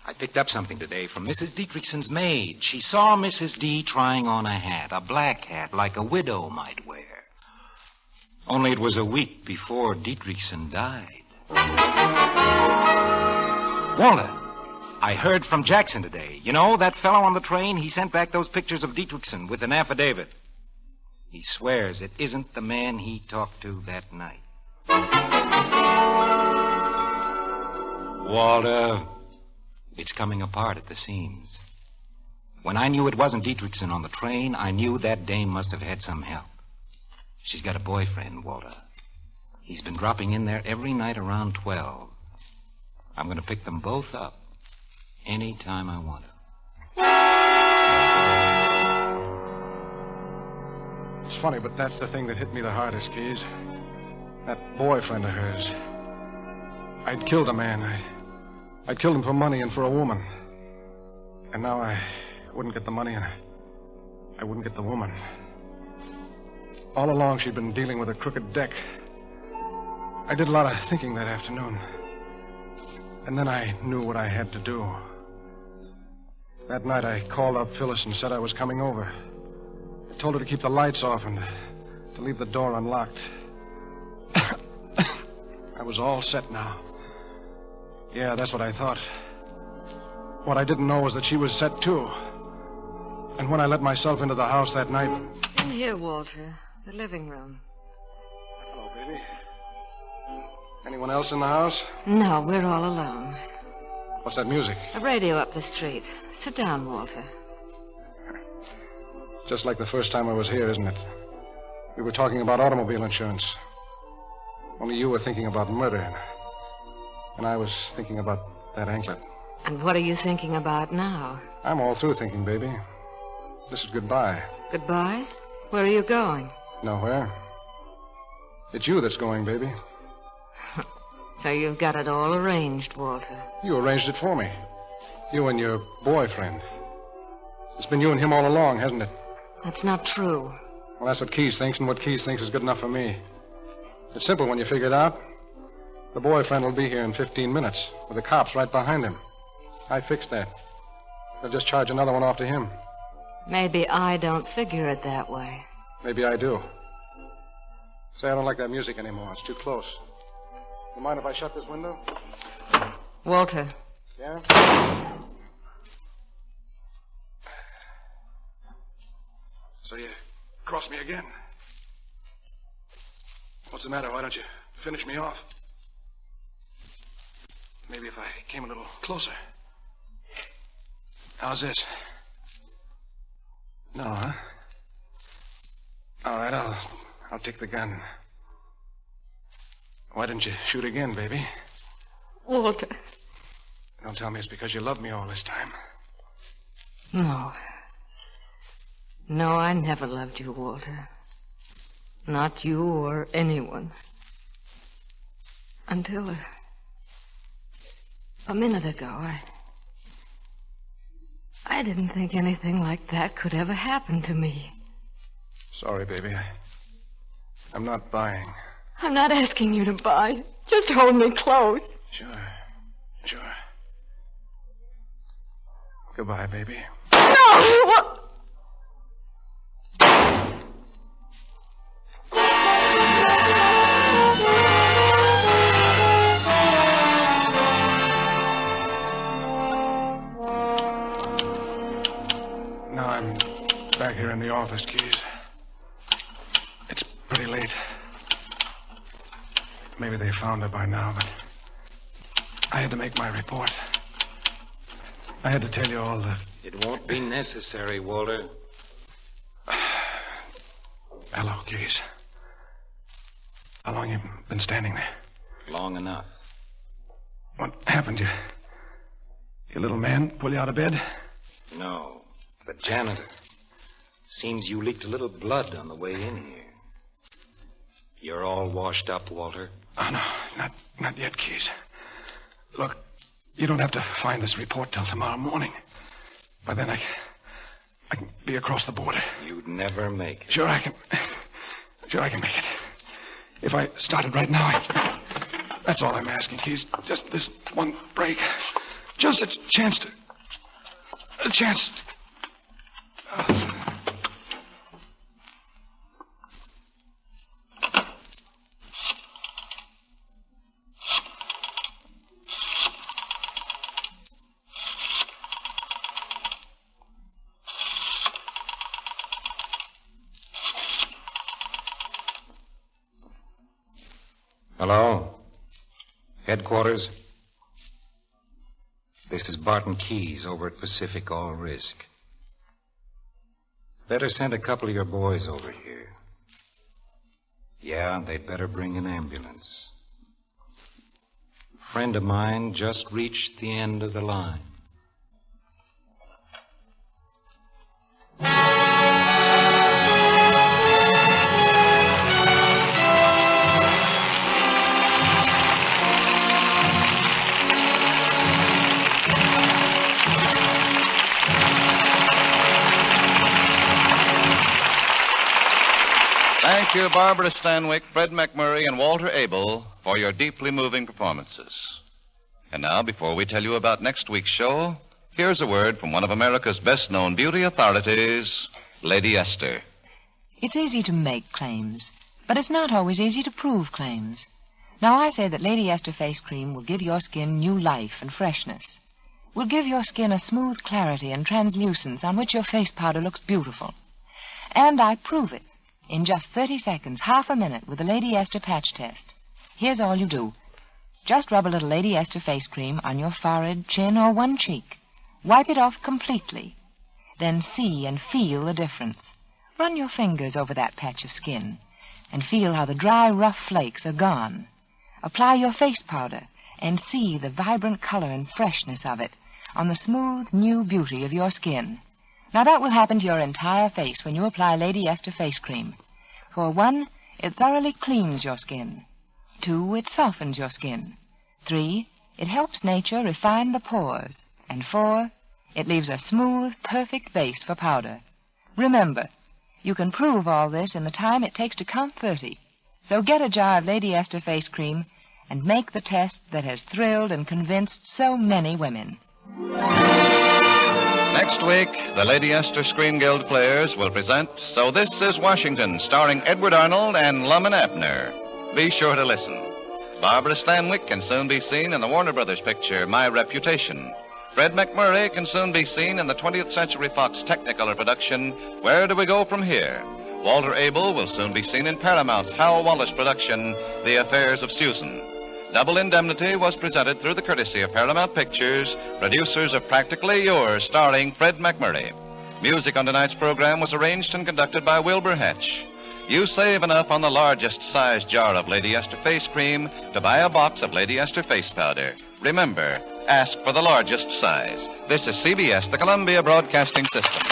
I picked up something today from Mrs. Dietrichson's maid. She saw Mrs. D trying on a hat, a black hat, like a widow might wear. Only it was a week before Dietrichson died. Walter, I heard from Jackson today. You know, that fellow on the train, he sent back those pictures of Dietrichson with an affidavit. He swears it isn't the man he talked to that night. Walter, it's coming apart at the seams. When I knew it wasn't Dietrichson on the train, I knew that dame must have had some help. She's got a boyfriend, Walter. He's been dropping in there every night around 12. I'm going to pick them both up any time I want to. It's funny, but that's the thing that hit me the hardest, Keys. That boyfriend of hers. I'd killed a man. I'd killed him for money and for a woman. And now I wouldn't get the money and I wouldn't get the woman. All along, she'd been dealing with a crooked deck. I did a lot of thinking that afternoon. And then I knew what I had to do. That night, I called up Phyllis and said I was coming over. I told her to keep the lights off and to leave the door unlocked. I was all set now. Yeah, that's what I thought. What I didn't know was that she was set, too. And when I let myself into the house that night... In here, Walter. The living room. Hello, baby. Anyone else in the house? No, we're all alone. What's that music? A radio up the street. Sit down, Walter. Just like the first time I was here, isn't it? We were talking about automobile insurance. Only you were thinking about murder. And I was thinking about that anklet. And what are you thinking about now? I'm all through thinking, baby. This is goodbye. Goodbye? Where are you going? Nowhere. It's you that's going, baby. So you've got it all arranged, Walter. You arranged it for me. You and your boyfriend. It's been you and him all along, hasn't it? That's not true. Well, that's what Keys thinks, and what Keys thinks is good enough for me. It's simple when you figure it out. The boyfriend will be here in 15 minutes, with the cops right behind him. I fixed that. They'll just charge another one off to him. Maybe I don't figure it that way. Maybe I do. Say, I don't like that music anymore. It's too close. You mind if I shut this window? Walter. Yeah? So you crossed me again. What's the matter? Why don't you finish me off? Maybe if I came a little closer. How's this? No, huh? All right, I'll take the gun. Why didn't you shoot again, baby? Walter. Don't tell me it's because you love me all this time. No. No, I never loved you, Walter. Not you or anyone. Until a minute ago, I didn't think anything like that could ever happen to me. Sorry, baby. I'm not buying. I'm not asking you to buy. Just hold me close. Sure. Goodbye, baby. No! What? Now I'm back here in the office, Keys. It's pretty late. Maybe they found her by now, but I had to make my report. I had to tell you all the... It won't be necessary, Walter. Hello, Keys. How long you been standing there? Long enough. What happened? Your little man pull you out of bed? No, the janitor. Seems you leaked a little blood on the way in here. You're all washed up, Walter. Oh, no, not yet, Keys. Look, you don't have to find this report till tomorrow morning. By then, I can be across the border. You'd never make it. Sure I can make it. If I started right now, that's all I'm asking, Keys. Just this one break. Just a chance to... Hello? Headquarters? This is Barton Keyes over at Pacific All Risk. Better send a couple of your boys over here. Yeah, they'd better bring an ambulance. A friend of mine just reached the end of the line. Thank Thank you, Barbara Stanwyck, Fred McMurray, and Walter Abel, for your deeply moving performances. And now, before we tell you about next week's show, here's a word from one of America's best-known beauty authorities, Lady Esther. It's easy to make claims, but it's not always easy to prove claims. Now, I say that Lady Esther Face Cream will give your skin new life and freshness. Will give your skin a smooth clarity and translucence on which your face powder looks beautiful. And I prove it in just 30 seconds, half a minute, with the Lady Esther patch test. Here's all you do. Just rub a little Lady Esther Face Cream on your forehead, chin, or one cheek. Wipe it off completely. Then see and feel the difference. Run your fingers over that patch of skin and feel how the dry, rough flakes are gone. Apply your face powder and see the vibrant color and freshness of it on the smooth, new beauty of your skin. Now, that will happen to your entire face when you apply Lady Esther Face Cream. For 1, it thoroughly cleans your skin. 2, it softens your skin. 3, it helps nature refine the pores. And 4, it leaves a smooth, perfect base for powder. Remember, you can prove all this in the time it takes to count 30. So get a jar of Lady Esther Face Cream and make the test that has thrilled and convinced so many women. Next week, the Lady Esther Screen Guild players will present So This Is Washington, starring Edward Arnold and Lum and Abner. Be sure to listen. Barbara Stanwyck can soon be seen in the Warner Brothers picture, My Reputation. Fred McMurray can soon be seen in the 20th Century Fox Technicolor production, Where Do We Go From Here? Walter Abel will soon be seen in Paramount's Hal Wallace production, The Affairs of Susan. Double Indemnity was presented through the courtesy of Paramount Pictures, producers of Practically Yours, starring Fred McMurray. Music on tonight's program was arranged and conducted by Wilbur Hatch. You save enough on the largest size jar of Lady Esther Face Cream to buy a box of Lady Esther Face Powder. Remember, ask for the largest size. This is CBS, the Columbia Broadcasting System.